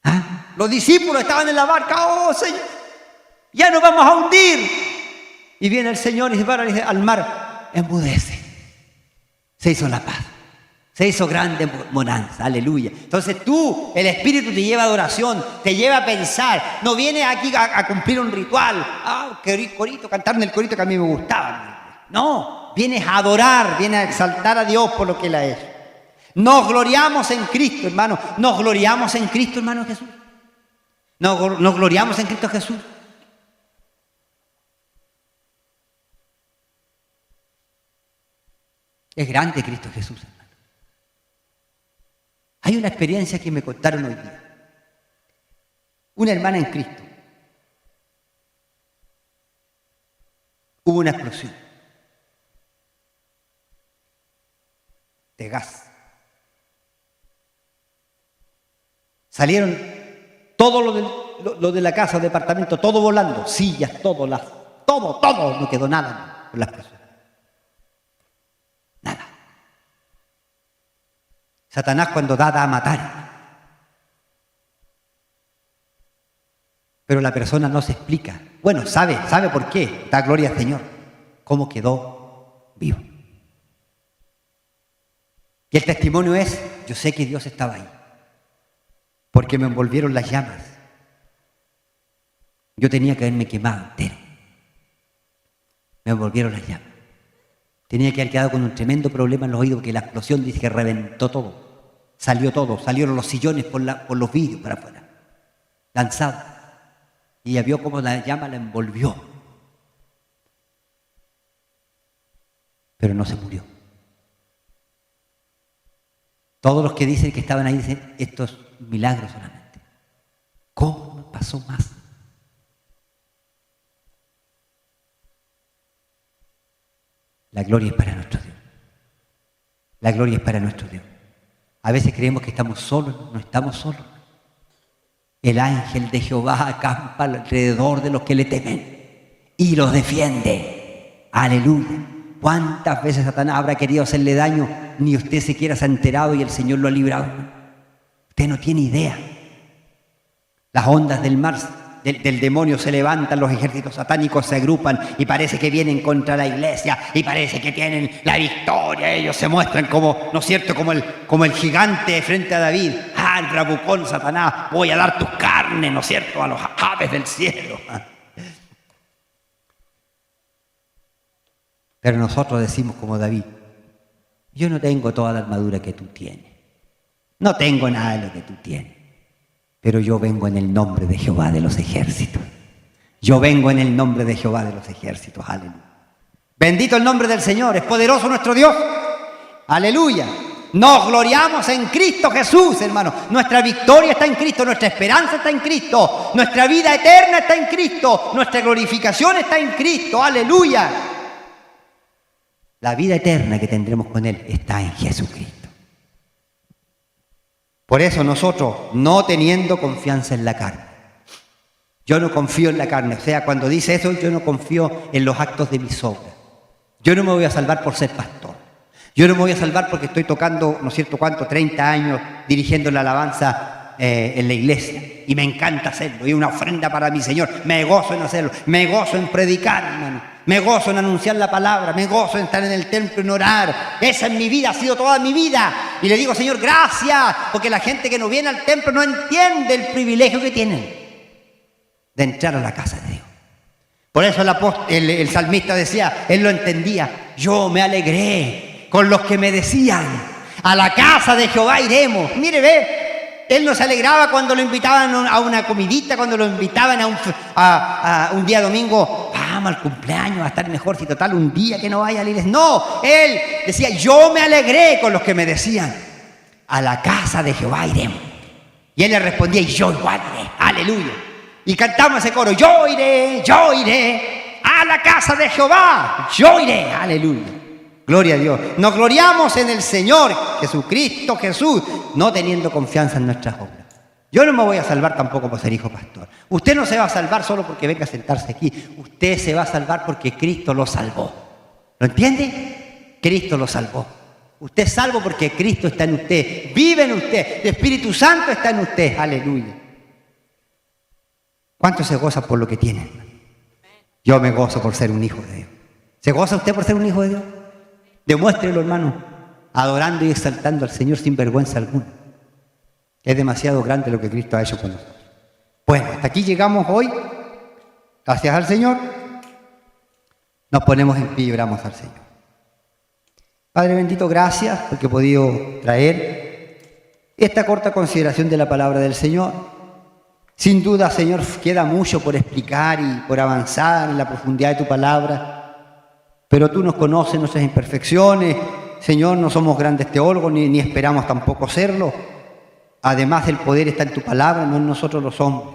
S1: ¿Ah? Los discípulos estaban en la barca, oh Señor, ya nos vamos a hundir. Y viene el Señor y se para y dice al mar, enmudece. Se hizo la paz. Se hizo grande bonanza, aleluya. Entonces tú, el Espíritu te lleva a adoración, te lleva a pensar. No vienes aquí a cumplir un ritual. Ah, qué corito, cantar en el corito que a mí me gustaba. No, vienes a adorar, vienes a exaltar a Dios por lo que Él ha hecho. Nos gloriamos en Cristo, hermano. Nos gloriamos en Cristo, hermano Jesús. Nos gloriamos en Cristo Jesús. Es grande Cristo Jesús, hermano. Hay una experiencia que me contaron hoy día. Una hermana en Cristo. Hubo una explosión de gas. Salieron todo lo de la casa, departamento, todo volando, sillas, todo, no quedó nada con la explosión. Nada. Satanás cuando da a matar. Pero la persona no se explica. Bueno, sabe por qué. Da gloria al Señor. ¿Cómo quedó vivo. Y el testimonio es, yo sé que Dios estaba ahí, porque me envolvieron las llamas. Yo tenía que haberme quemado entero. Me envolvieron las llamas. Tenía que haber quedado con un tremendo problema en los oídos, porque la explosión dice que reventó todo. Salió todo, salieron los sillones por los vidrios para afuera, lanzados. Y ella vio cómo la llama la envolvió. Pero no se murió. Todos los que dicen que estaban ahí dicen, esto es un milagro solamente. ¿Cómo no pasó más? La gloria es para nuestro Dios. La gloria es para nuestro Dios. A veces creemos que estamos solos, no estamos solos. El ángel de Jehová acampa alrededor de los que le temen y los defiende. Aleluya. ¿Cuántas veces Satanás habrá querido hacerle daño? Ni usted siquiera se ha enterado y el Señor lo ha librado. Usted no tiene idea. Las ondas del mar, del demonio se levantan, los ejércitos satánicos se agrupan y parece que vienen contra la iglesia y parece que tienen la victoria. Ellos se muestran como, ¿no es cierto?, como el gigante frente a David. ¡Ah, el bravucón, Satanás! Voy a dar tus carnes, ¿no es cierto?, a los aves del cielo. Pero nosotros decimos como David, yo no tengo toda la armadura que tú tienes. No tengo nada de lo que tú tienes. Pero yo vengo en el nombre de Jehová de los ejércitos. Yo vengo en el nombre de Jehová de los ejércitos. Aleluya. Bendito el nombre del Señor. Es poderoso nuestro Dios. Aleluya. Nos gloriamos en Cristo Jesús, hermano. Nuestra victoria está en Cristo. Nuestra esperanza está en Cristo. Nuestra vida eterna está en Cristo. Nuestra glorificación está en Cristo. Aleluya. La vida eterna que tendremos con Él está en Jesucristo. Por eso nosotros, no teniendo confianza en la carne, yo no confío en la carne, o sea, cuando dice eso, yo no confío en los actos de mis obras. Yo no me voy a salvar por ser pastor. Yo no me voy a salvar porque estoy tocando, ¿no es cierto cuánto?, 30 años dirigiendo la alabanza en la iglesia. Y me encanta hacerlo, y una ofrenda para mi Señor. Me gozo en hacerlo, me gozo en predicar, hermano. Me gozo en anunciar la palabra, me gozo en estar en el templo, en orar. Esa es mi vida, ha sido toda mi vida. Y le digo, Señor, gracias, porque la gente que no viene al templo no entiende el privilegio que tienen de entrar a la casa de Dios. Por eso el salmista decía, él lo entendía, yo me alegré con los que me decían, a la casa de Jehová iremos. Mire, ve. Él no se alegraba cuando lo invitaban a una comidita, cuando lo invitaban a un día domingo, vamos al cumpleaños, a estar mejor, si total un día que no vaya a la iglesia. No, él decía, yo me alegré con los que me decían, a la casa de Jehová iremos. Y él le respondía, y yo igual iré, aleluya. Y cantamos ese coro, yo iré a la casa de Jehová, yo iré, aleluya. Gloria a Dios. Nos gloriamos en el Señor Jesucristo Jesús, no teniendo confianza en nuestras obras. Yo no me voy a salvar tampoco por ser hijo pastor. Usted no se va a salvar solo porque venga a sentarse aquí. Usted se va a salvar porque Cristo lo salvó. ¿Lo entiende? Cristo lo salvó. Usted es salvo porque Cristo está en usted. Vive en usted. El Espíritu Santo está en usted. Aleluya. ¿Cuánto se goza por lo que tiene? Yo me gozo por ser un hijo de Dios. ¿Se goza usted por ser un hijo de Dios? Demuéstrelo, hermano, adorando y exaltando al Señor sin vergüenza alguna. Es demasiado grande lo que Cristo ha hecho con nosotros. Bueno, hasta aquí llegamos hoy. Gracias al Señor. Nos ponemos en pie y oramos al Señor. Padre bendito, gracias porque he podido traer esta corta consideración de la palabra del Señor. Sin duda, Señor, queda mucho por explicar y por avanzar en la profundidad de tu palabra. Pero tú nos conoces nuestras imperfecciones, Señor, no somos grandes teólogos ni esperamos tampoco serlo. Además, el poder está en tu palabra, no en nosotros los hombres.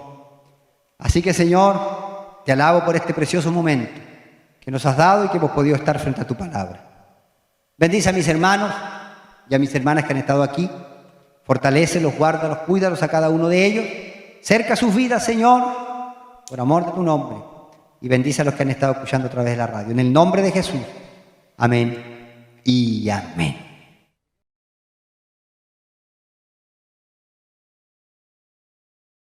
S1: Así que, Señor, te alabo por este precioso momento que nos has dado y que hemos podido estar frente a tu palabra. Bendice a mis hermanos y a mis hermanas que han estado aquí. Fortalécelos, guárdalos, cuídalos a cada uno de ellos. Cerca sus vidas, Señor, por amor de tu nombre. Y bendice a los que han estado escuchando a través de la radio. En el nombre de Jesús. Amén y amén.